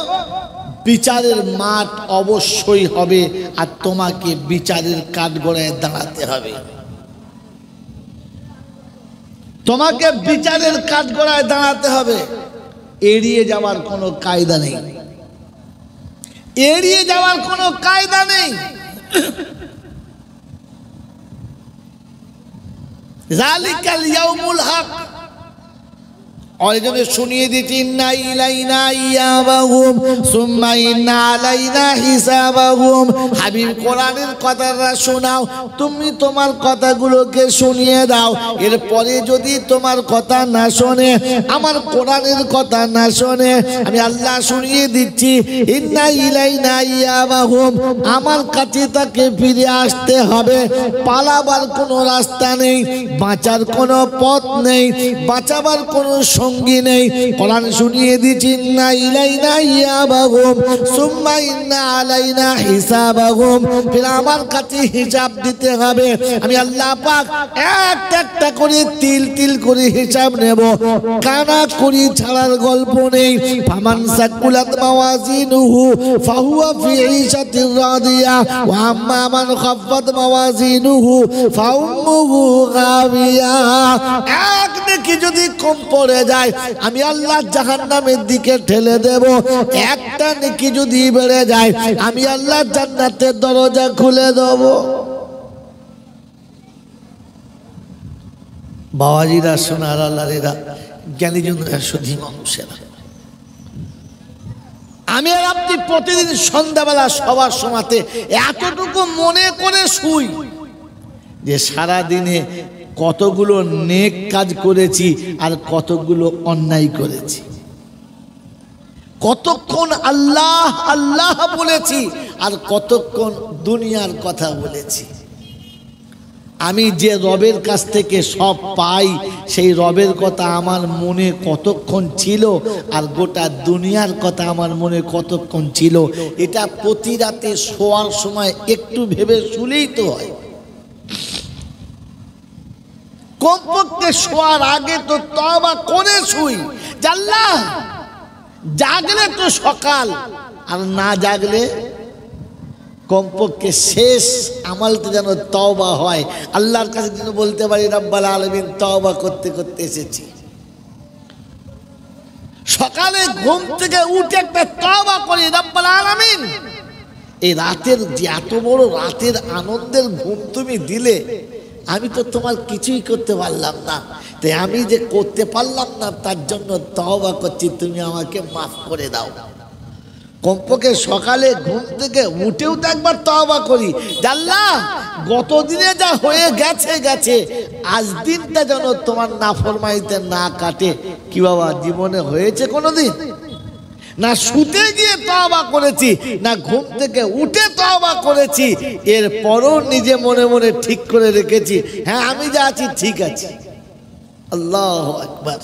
Speaker 1: বিচারের মাঠ অবশ্যই হবে, আর তোমাকে বিচারের কাঠগড়ায় দাঁড়াতে হবে। তোমাকে বিচারের কাঠগড়ায় দাঁড়াতে হবে। এড়িয়ে যাওয়ার কোনো কায়দা নেই, এড়িয়ে যাওয়ার কোনো কায়দা নেই। যালিকাল ইয়াউমুল হক। অনেকজনে শুনিয়ে দিচ্ছি ইন্না ইলাইনা ইয়াবাহুম সুম্মা ইন্না আলাইনা হিসাবাহুম। হাবিব, কোরআনের কথাটা শোনাও, তুমি তোমার কথাগুলোকে শুনিয়ে দাও। এরপরে যদি তোমার কথা না শোনে, আমার কোরআনের কথা না শোনে, আমি আল্লাহ শুনিয়ে দিচ্ছি ইন্না ইলাইনা ইয়াবাহুম, আমার কাছে তাকে ফিরে আসতে হবে। পালাবার কোনো রাস্তা নেই, বাঁচার কোনো পথ নেই, বাঁচাবার কোনো সঙ্গী নেই। কোরআন শুনিয়ে দিচ্ছি ইন্না ইলাইনা ইয়াবাহুম সুম্মা ইন্না আলাইনা হিসাবাহুম। ফির আমার কাছে হিসাব দিতে হবে। আমি আল্লাহ পাক একটা একটা করে তিল তিল করে হিসাব নেব। কানা করি ছাড়ার গল্প নেই। ফামান সাকুলাত মাওয়াজিনুহু ফাহুয়া ফি ঈশাতির রাদিয়া ওয়া আম্মা মান খাফফাত মাওয়াজিনুহু ফাউম্মুহু গাবিয়া। এক নেকি যদি কম পড়ে যায়, আমি আল্লাহ জাহান্নামের দিকে ঠেলে দেব। একটা নেকি যদি বেড়ে যায়, আমি আল্লাহ জান্নাতের দরজা খুলে দেব। বাবাজিরা, সোনার আল্লাহরা, জ্ঞানীজনরা, শুধু মানুষেরা, আমি আর আপনি প্রতিদিন সন্ধ্যাবেলা সবার সময়তে এতটুকু মনে করে শুই যে সারা দিনে কতগুলো নেক কাজ করেছি আর কতগুলো অন্যায় করেছি, কতক্ষণ আল্লাহ আল্লাহ বলেছি আর কতক্ষণ দুনিয়ার কথা বলেছি। আমি যে রবের কাছ থেকে সব পাই, সেই রবের কথা আমার মনে কতক্ষণ ছিল আর গোটা দুনিয়ার কথা আমার মনে কতক্ষণ ছিল, এটা প্রতি রাতে শোয়ার সময় একটু ভেবে শুলেই তো হয়। কমপক্ষে শোয়ার আগে তো তওবা করে শুই, আল্লাহ জাগলে তো সকাল, আর না জাগলে কমপক্ষে শেষ আমালটা যেন তওবা হয়। আল্লাহর কাছে যেন বলতে পারি রব্বুল আলামিন তওবা করতে করতে এসেছি। সকালে ঘুম থেকে উঠে একটা তওবা করি, রব্বুল আলামিন এই রাতের যে এত বড় রাতের আনন্দের ঘুম তুমি দিলে, আমি তো তোমার কিছুই করতে পারলাম না, তাই আমি যে করতে পারলাম না তার জন্য তওবা করছি, তুমি আমাকে মাফ করে দাও। কমপক্ষে সকালে ঘুম থেকে উঠেও তো একবার তওবা করি, আল্লাহ গত দিনে যা হয়ে গেছে গেছে, আজ দিনটা যেন তোমার নাফরমানিতে না কাটে। কি বাবা, জীবনে হয়েছে কোনোদিন? না শুতে গিয়ে তওবা করেছি, না ঘুম থেকে উঠে তওবা করেছি। এরপরও নিজে মনে মনে ঠিক করে রেখেছি, হ্যাঁ আমি যা আছি ঠিক আছে। আল্লাহু আকবার।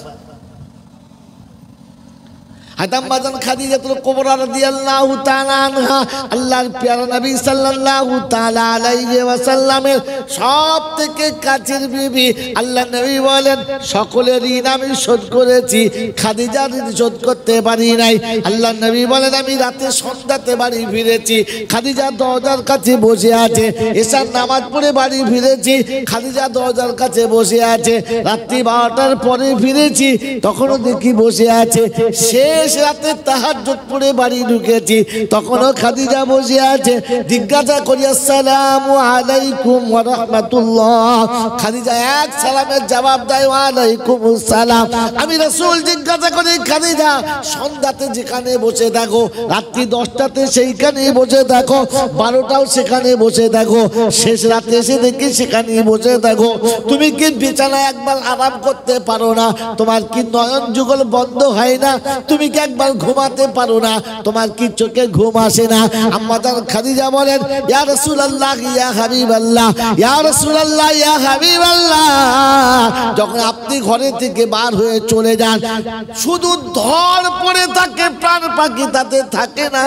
Speaker 1: আম্মাজান খাদিজাতুল কুবরা রাদিয়াল্লাহু তাআলা আনহা আল্লাহর প্যারা নবী সাল্লাল্লাহু তাআলা আলাইহি ওয়াসাল্লামের সবথেকে কাছের বিবি। আল্লাহ নবী বলেন সকলের ঋণ আমি শোধ করেছি, খাদিজার ঋণ শোধ করতে পারি নাই। আল্লাহ নবী বলেন আমি রাতে সন্ধ্যাতে বাড়ি ফিরেছি, খাদিজা দরজার কাছে বসে আছে। এশার নামাজ পড়ে বাড়ি ফিরেছি, খাদিজা দরজার কাছে বসে আছে। রাত্রি 12টার পরে ফিরেছি, তখনও দেখি বসে আছে। শেষ রাতে তাহাজ্জুদ পড়ে বাড়ি ঢুকেছি, তখনও খাদিজা বসে আছে। জিজ্ঞাসা করি আসসালামু আলাইকুম ওয়া রাহমাতুল্লাহ, খাদিজা এক সালামের জবাব দেয় ওয়া আলাইকুমুস সালাম। আমি রাসূল জিজ্ঞাসা করি খাদিজা সন্ধ্যাতে যেখানে বসে থাকো, রাত্রি 10টাতে সেইখানেই বসে থাকো, 12টাও সেখানে বসে থাকো, শেষ রাতে এসে দেখি সেখানেই বসে থাকো, তুমি কি বিছানায় একবার আরাম করতে পারো না? তোমার কি নয়ন যুগল বন্ধ হয় না? তুমি কি একবার ঘুমাতে পারো না? তোমার কি চোখে ঘুম আসে না? আম্মাজান খাদিজা বলেন ইয়া রাসূলুল্লাহ ইয়া হাবিবাল্লাহ, ইয়া রাসূলুল্লাহ ইয়া হাবিবাল্লাহ, যখন আপনি ঘরে থেকে বার হয়ে চলে যান শুধু ধর পড়ে থাকে, প্রাণ পাখি তাতে থাকে না,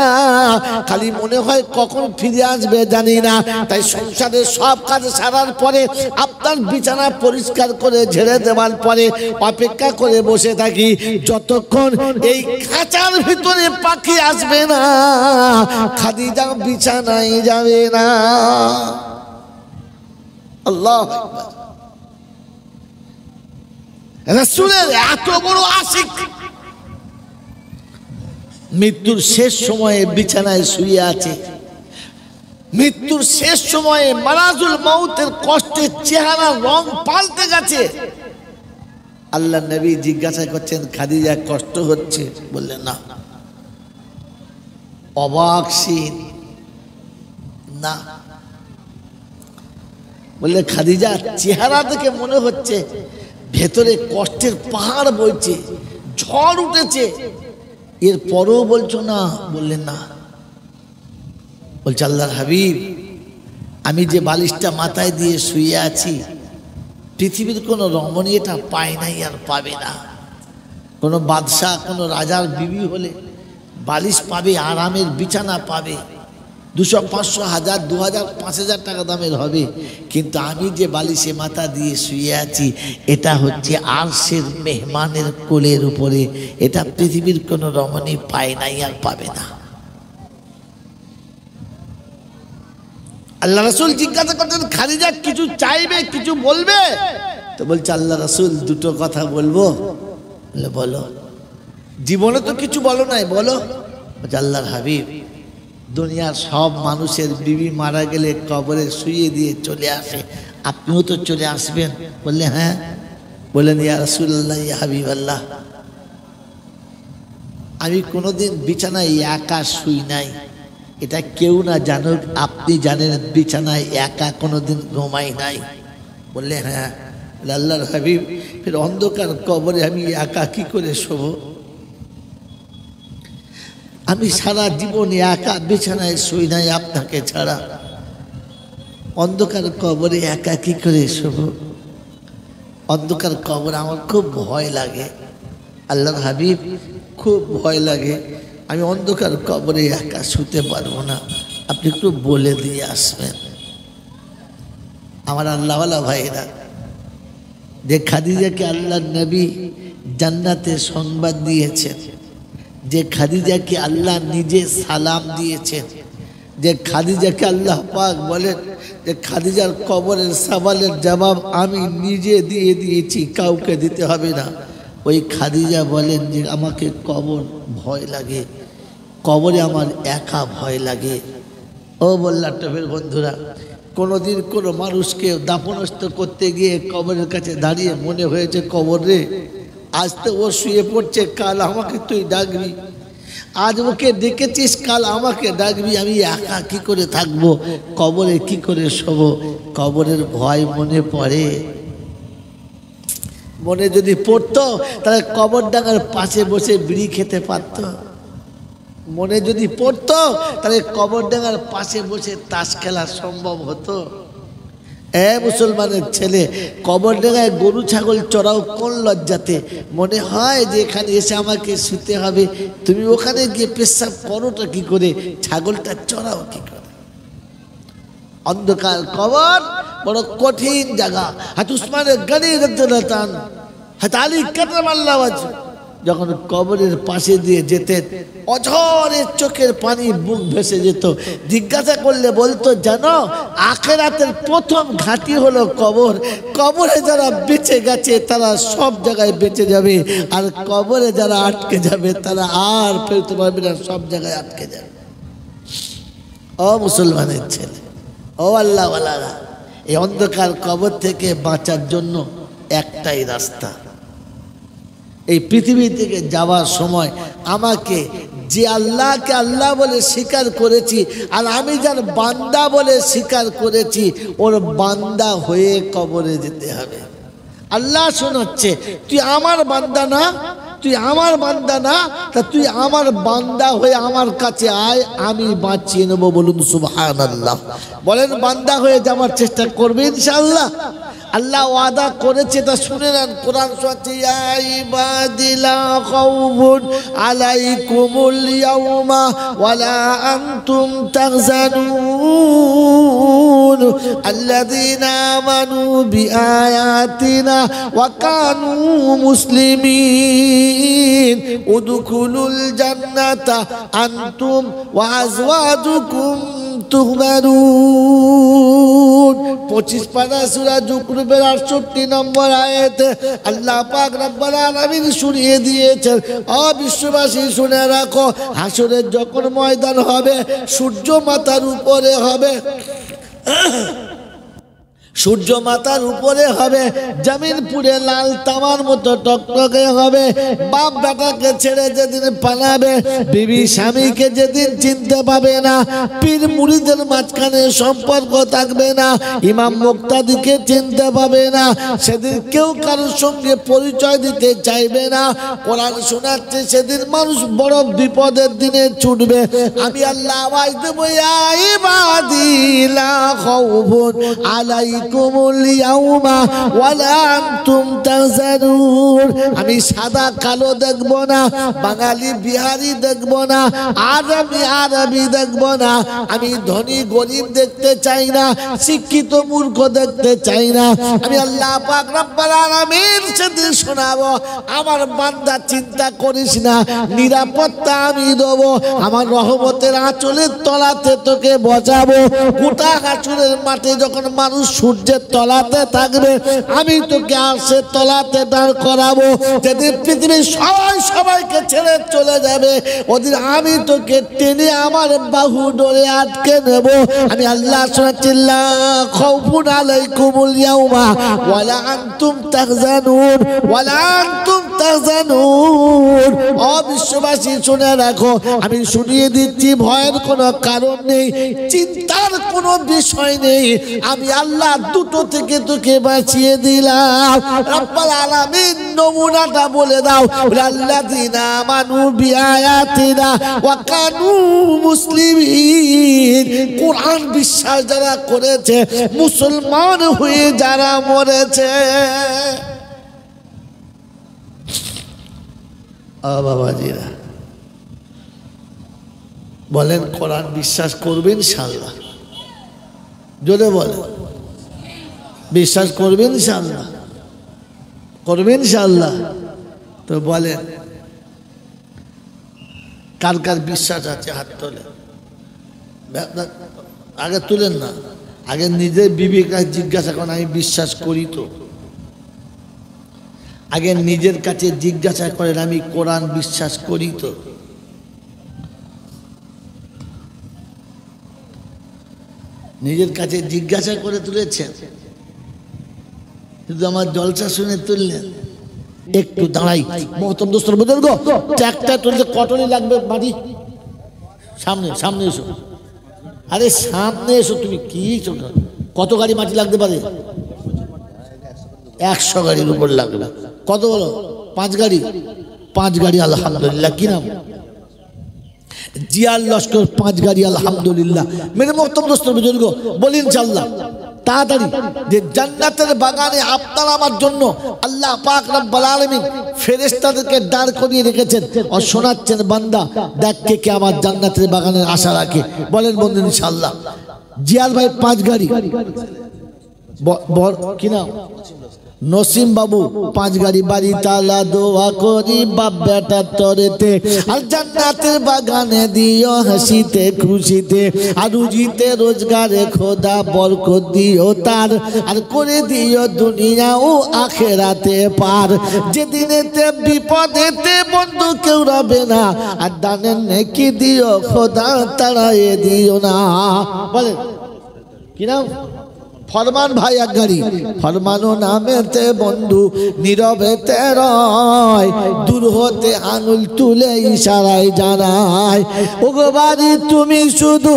Speaker 1: খালি মনে হয় কখন ফিরে আসবে জানি না। তাই সংসারের সব কাজ সারার পরে আপনার বিছানা পরিষ্কার করে ঝেড়ে দেওয়ার পরে অপেক্ষা করে বসে থাকি যতক্ষণ এই খাঁচার ভিতরে পাখি আসবে না, খাদিজা বিছানায় যাবে না। আল্লাহ আকবার। রাসূলের এত বড় আশিক, মৃত্যুর শেষ সময়ে বিছানায় শুয়ে আছে, মৃত্যুর শেষ সময়ে মারাজুল মাউতের কষ্টের চেহারা রং পাল্টে গেছে। আল্লাহ নবী জিজ্ঞাসা করছেন খাদিজা কষ্ট হচ্ছে? বললেন না। অবাক সিন না, বললে খাদিজা চেহারা দেখে মনে হচ্ছে ভেতরে কষ্টের পাহাড় বইছে, ঝড় উঠেছে, এরপরও বলছো না? বললেন না। বলছে আল্লাহর হাবিব আমি যে বালিশটা মাথায় দিয়ে শুয়ে আছি পৃথিবীর কোনো রমণী এটা পায় নাই আর পাবে না। কোনো বাদশাহ কোনো রাজার বিবি হলে বালিশ পাবে, আরামের বিছানা পাবে, 200, 500, 1000, 2000, 5000 টাকা দামের হবে, কিন্তু আমি যে বালিশে মাথা দিয়ে শুয়ে আছি এটা হচ্ছে আরশের মেহমানের কোলের উপরে, এটা পৃথিবীর কোনো রমণী পায় নাই আর পাবে না। আল্লাহ রাসূল জিজ্ঞাসা করতেন খাদিজা কিছু চাইবে, কিছু বলবে? তো বলছে আল্লাহ রাসূল দুটো কথা বলবো। বলে বলো। জীবনে তো কিছু বলো নাই, বলো। বলছে আল্লাহর হাবিব দুনিয়ার সব মানুষের বিবি মারা গেলে কবরে শুয়ে দিয়ে চলে আসে, আপনিও তো চলে আসবেন? বললে হ্যাঁ। বললেন ইয়া রাসূলুল্লাহ ইয়া হাবিবাল্লাহ আমি কোনোদিন বিছানায় একা শুই নাই, এটা কেউ না জানুক, আপনি জানেন বিছানায় একা কোনোদিন ঘুমাই নাই। বললে হ্যাঁ। আল্লাহর হাবিব ফের অন্ধকার কবরে আমি একা কি করে শোবো? আমি সারা জীবনে একা বিছানায় শুই নাই আপনাকে ছাড়া, অন্ধকার কবরে একা কি করে শোবো? অন্ধকার কবর আমার খুব ভয় লাগে। আল্লাহর হাবিব খুব ভয় লাগে, আমি অন্ধকার কবরে একা শুতে পারবো না, আপনি একটু বলে দিয়ে আসবেন। আমার আল্লাহওয়ালা ভাইরা, যে খাদিজাকে আল্লাহ নবী জান্নাতে সংবাদ দিয়েছেন, যে খাদিজাকে আল্লাহ নিজে সালাম দিয়েছেন, যে খাদিজাকে আল্লাহ পাক বলেন যে খাদিজার কবরের সওয়ালের জবাব আমি নিজে দিয়ে দিয়েছি, কাউকে দিতে হবে না। ওই খাদিজা বলেন যে আমাকে কবর ভয় লাগে, কবরে আমার একা ভয় লাগে। ও বল্লা টপের বন্ধুরা, কোনোদিন কোনো মানুষকে দাফনস্থ করতে গিয়ে কবরের কাছে দাঁড়িয়ে মনে হয়েছে কবর রে আজ তো ও শুয়ে পড়ছে, কাল আমাকে তুই ডাকবি, আজ ওকে ডেকেছিস কাল আমাকে ডাকবি, আমি একা কি করে থাকবো, কবরে কি করে শোবো? কবরের ভয় মনে পড়ে। মনে যদি পড়তো তাহলে কবর ডাঙার পাশে বসে বিড়ি খেতে পারত। মনে যদি পড়তো তাহলে কবর ডাঙার পাশে বসে তাস খেলা সম্ভব হতো। এ মুসলমানের ছেলে, কবর ডাঙায় গরু ছাগল চড়াও কোন লজ্জাতে? মনে হয় যে এখানে এসে আমাকে শুতে হবে, তুমি ওখানে গিয়ে পেশাব করোটা কি করে, ছাগলটা চড়াও কি করে? অন্ধকার কবর বড় কঠিন জায়গা। হাত উসমানের গাড়ি রাদিয়াল্লাহু, হাত আলী কারামাল্লাহু ওয়াজহু যখন কবরের পাশে দিয়ে যেতেন, অঝরে চোখের পানি বুক ভেসে যেত। জিজ্ঞাসা করলে বলতো, জানো আখিরাতের প্রথম ঘাঁটি হলো কবর। কবরে যারা বেঁচে গেছে তারা সব জায়গায় বেঁচে যাবে, আর কবরে যারা আটকে যাবে তারা আর ফেরতে পারবে না, সব জায়গায় আটকে যাবে। ও মুসলমানের ছেলে, ও আল্লাহওয়ালারা, এই অন্ধকার কবর থেকে বাঁচার জন্য একটাই রাস্তা। এই পৃথিবী থেকে যাওয়ার সময় আমাকে যে আল্লাহকে আল্লাহ বলে স্বীকার করেছি, আর আমি যার বান্দা বলে স্বীকার করেছি, ওর বান্দা হয়ে কবরে যেতে হবে। আল্লাহ শোনাচ্ছে, তুই আমার বান্দা না, তুই আমার বান্দা না, তা তুই আমার বান্দা হয়ে আমার কাছে আয়, আমি বাঁচিয়ে নেবো। বলুন সুবহানাল্লাহ। বলেন বান্দা হয়ে যাওয়ার চেষ্টা করবে ইনশাআল্লাহ। আল্লাহ ওয়াদা করেছে, তা শুনে নেন। কোরআন শোনাচ্ছে, ইয়া ইবাদি লা খাউফুন আলাইকুমুল ইয়াওমা ওয়ালা আনতুম তাহজানুন আল্লাযীনা আমানু বিআয়াতিনা ওয়া কানু মুসলিমিন উদখুলুল জান্নাতা আনতুম ওয়া আজওয়াজুকুম তুহমারুন। 25 পারা সূরা যুকরুবের 68 নম্বর আয়াতে আল্লাহ পাক রব্বুল আলামিন শুনিয়ে দিয়েছেন, ও বিশ্ববাসী শুনে রাখো, হাসরের যখন ময়দান হবে, সূর্য মাথার উপরে হবে, সূর্য মাথার উপরে হবে, জমিন পুরে লাল তামার মতো টকটকে হবে। বাপ বেটাকে ছেড়ে যেদিন পালাবে, বিবি স্বামীকে যেদিন চিনতে পাবে না, পীর মুরিদের মাঝখানে সম্পর্ক থাকবে না, ইমাম মুক্তাদিকে চিনতে পাবে না, সেদিন কেউ কারোর সঙ্গে পরিচয় দিতে চাইবে না। কোরআন শোনাচ্ছে, সেদিন মানুষ বড় বিপদের দিনে ছুটবে। আমি আল্লাহ আওয়াজ দেব, ইয়া ইবাদি লা খাউফুন আলাইকুম আমি সাদা কালো দেখবো না, বাঙালি বিহারি দেখবো না, আরবি দেখবো না, আমি ধনী গরিব দেখতে চাই না, শিক্ষিত মূর্খ দেখতে চাই না। আমি আল্লাহ পাক রব্বুল আলামিন সেদিন শোনাবো, আমার বান্দা চিন্তা করিস না, নিরাপত্তা আমি দেবো, আমার রহমতের আঁচলের তলাতে তোকে বসাবো। গোটা হাসরের মাঠে যখন মানুষ সূর্যের তলাতে থাকবে, আমি তোকে আরশের তলাতে দাঁড় করাবো। যেদিন পৃথিবীর সবাইকে ছেড়ে চলে যাবে, ওদিন আমি তোকে টেনে আমার বাহু ডোরে আটকে নেব। আমি আল্লাহ শোনাচ্ছি, লা খাউফুন আলাইকুমুল ইয়াওমা ওয়ালা আনতুম তাহজানুন ওয়ালা আনতুম তাহজানুন। ও বিশ্ববাসী শুনে রাখো, আমি শুনিয়ে দিচ্ছি, ভয়ের কোনো কারণ নেই, চিন্তার কোনো বিষয় নেই। আমি আল্লাহ দুটো থেকে তোকে বাঁচিয়ে দিলাম। রব্বুল আলামিন নমুনাটা বলে দাও, আল্লাযীনা আমানু বিআয়াতিনা ওয়া কানু মুসলিমিন। কোরআন বিশ্বাস যারা করেছে, মুসলমান হয়ে যারা মরেছে। বাবাজিরা বলেন, কোরআন বিশ্বাস করবেন ইনশাআল্লাহ? জোরে বলেন, বিশ্বাস করবেন ইনশাআল্লাহ? করবেন ইনশাআল্লাহ? তো বলেন, কার কার বিশ্বাস আছে হাত তোলেন। আগে তুলেন না, আগে নিজের বিবেকে জিজ্ঞাসা করেন, আমি বিশ্বাস করি তো? আগে নিজের কাছে জিজ্ঞাসা করেন, আমি কোরআন বিশ্বাস করি তো? নিজের কাছে জিজ্ঞাসা করে তুলেছেন, কিন্তু আমার জলসা শুনে তুললেন। একটু দাঁড়াই, মহতরম দোস্তর বুজুর্গ, ট্রাক্টর তুলতে কটনি লাগবে মাটি, সামনে সামনে এসো। আরে সামনে এসো, তুমি কি কত গাড়ি মাটি লাগতে পারে? 100 গাড়ির উপর লাগবে। কত বলো? 5 গাড়ি? 5 গাড়ি আলহামদুলিল্লাহ। কি নাম? জিয়াল লস্কর, 5 গাড়ি আলহামদুলিল্লাহ। মেরে মহতরম দোস্তর বুজুর্গ, বলি ইনশাআল্লাহ। তাড়াতাড়ি যে জান্নাতের বাগানে আপনার আমার জন্য আল্লাহ পাক রব্বুল আলামিন ফেরেশতাদেরকে দাঁড় করিয়ে রেখেছেন আর শোনাচ্ছেন, বান্দা দেখ কে আমার জান্নাতের বাগানের আশা রাখে। বলেন বন্ধু ইনশাআল্লাহ। জিয়াল ভাই 5 গাড়ি, কি নাম? নসিম বাবু 5 গাড়ি, বাড়ি তালা দোয়া করি বাপ বেটা তরেতে, আর জান্নাতের বাগানে দিও হাসিতে খুশিতে, আর রুজিতে রোজগারে খোদা বরকত দিও তার, আর করে দিও দুনিয়া ও আখেরাতে পার। যেদিনেতে বিপদেতে বন্ধু কেউ রবে না, আর দানের নেকি দিও খোদা তাড়াইয়ে দিও না। বলেন কি নাম? ফরমান ভাই 1 গাড়ি। ফরমানো নামেতে বন্ধু নীরবেতে রয়, দূর হতে আঙুল তুলে ইশারায় জানায়, ওগো বাড়ি তুমি শুধু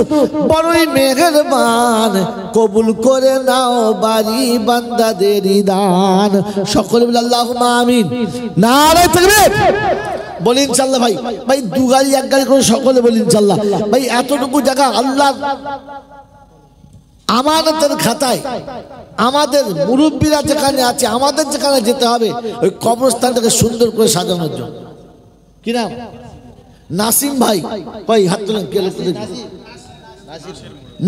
Speaker 1: বড়ই মেহেরবান, কবুল করে নাও বাড়ি বান্দাদের দান। সকলে বলে আল্লাহুম্মা আমিন। নারে তাকবীর। বলি ইনশাআল্লাহ। ভাই ভাই 2 গাড়ি 1 গাড়ি করে সকলে বলি ইনশাআল্লাহ। ভাই এতটুকু জায়গা আল্লাহ আমানতের খাতায় আমাদের মুরব্বীরা যেখানে আছে, আমাদের যেখানে যেতে হবে ওই কবরস্থানটাকে সুন্দর করে সাজানোর জন্য। কি নাম? নাসিম ভাই। ভাই হাত তুলেন। কে লোক?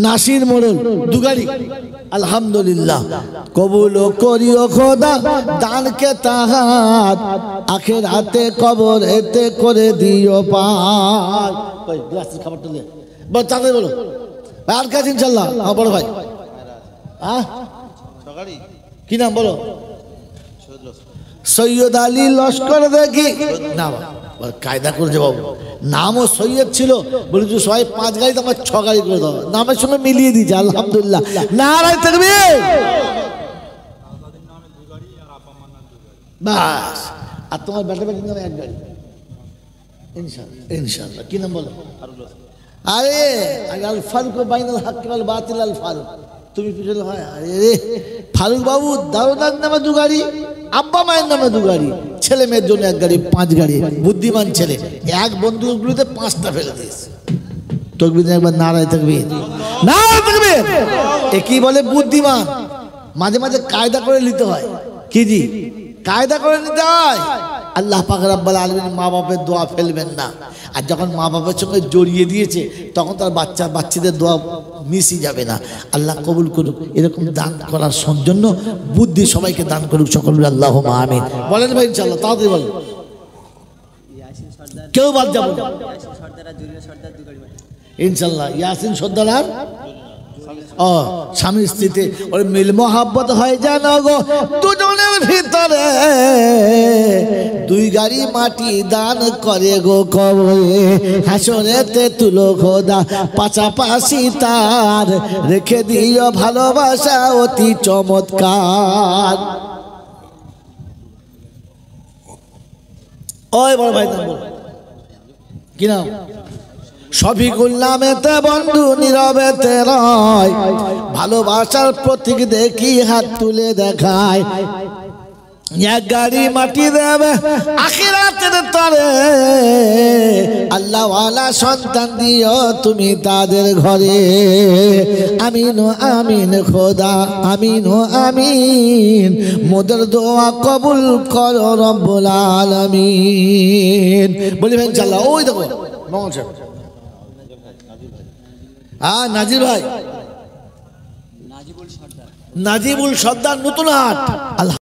Speaker 1: নাসির মোড়ল 2 গাড়ি। আলহামদুলিল্লাহ। কবুল করিও খোদা দানকে তাহাত, আখিরাতে কবর এতে করে দিও পার। ভাই গ্লাসের খাবার তুলে বল, তাদের বলো আর কাছে ইনশাআল্লাহ। বড় ভাই কি নাম বলো? সৈয়দ আলী লস্কর দেখি না, কায়দা করেছে বাবু। নামও সৈয়দ ছিল, বলেছি সবাই 5 গাড়ি তো আমার 6 গাড়ি করে দাও, নামের সঙ্গে মিলিয়ে দিয়েছে। আলহামদুলিল্লাহ। নারায়ে তাকবীর। বাস। আর তোমার বেটা বেটির নামে 1 গাড়ি ইনশাআল্লাহ। ইনশাআল্লাহ। কি নাম বলো? আরে আল ফারুক বাইনাল হক ওয়াল বাতিল আল ফারুক। তুমি পিছলে হয়। আরে ফারুক বাবু দারোদার নামে 2 গাড়ি, আব্বা মায়ের নামে 2 গাড়ি, ছেলে মেয়ের জন্য 1 গাড়ি, 5 গাড়ি। বুদ্ধিমান ছেলে। এক বন্দুকগুলোতে 5টা ফেলে দিয়েছে। তাকবীর একবার নারায়ে তাকবীর। নারায়ে তাকবীর। একই বলে বুদ্ধিমান। মাঝে মাঝে কায়দা করে নিতে হয়। কি জি? কায়দা করে নিতে হয়। আল্লাহ পাক রব্বুল আলামিন মা বাপের দোয়া ফেলবেন না। আর যখন মা বাপের সঙ্গে জড়িয়ে দিয়েছে তখন তার বাচ্চাদের দোয়া মিশে যাবে না। আল্লাহ কবুল করুক। এরকম দান করার জন্য বুদ্ধি সবাইকে দান করুক। সকলে আল্লাহুম্মা আমিন। বলেন ভাই ইনশাআল্লাহ। তাড়াতাড়ি বলেন, কেউ বাদ যাবে না ইনশাআল্লাহ। ইয়াসিন সর্দার আর স্বামী স্ত্রীতে ওর মিল মোহাব্বত হয় জানো গো, দুজনের ভিতরে 2 গাড়ি মাটি দান করে গো কবরে, হাসরেতে তুলো খোদা পাশাপাশি তার, রেখে দিও ভালোবাসা অতি চমৎকার। ওই বড় ভাই নাম বল। কি নাম? শফিকুল নামেতে বন্ধু নীরবেতে রয়, ভালোবাসার প্রতীক দেখি হাত তুলে দেখায়, 1 গাড়ি মাটি দেবে আখিরাতের তরে, আল্লাহ ওয়ালা সন্তান দিও তুমি তাদের ঘরে। আমিন ও আমিন খোদা, আমিন ও আমিন, মোদের দোয়া কবুল করো রব্বুল আলামিন। বলি ভাই ইনশাআল্লাহ। ওই দেখো মঙ্গল সাহেব। নাজির ভাই, নাজিবুল সর্দার নতুন হাট।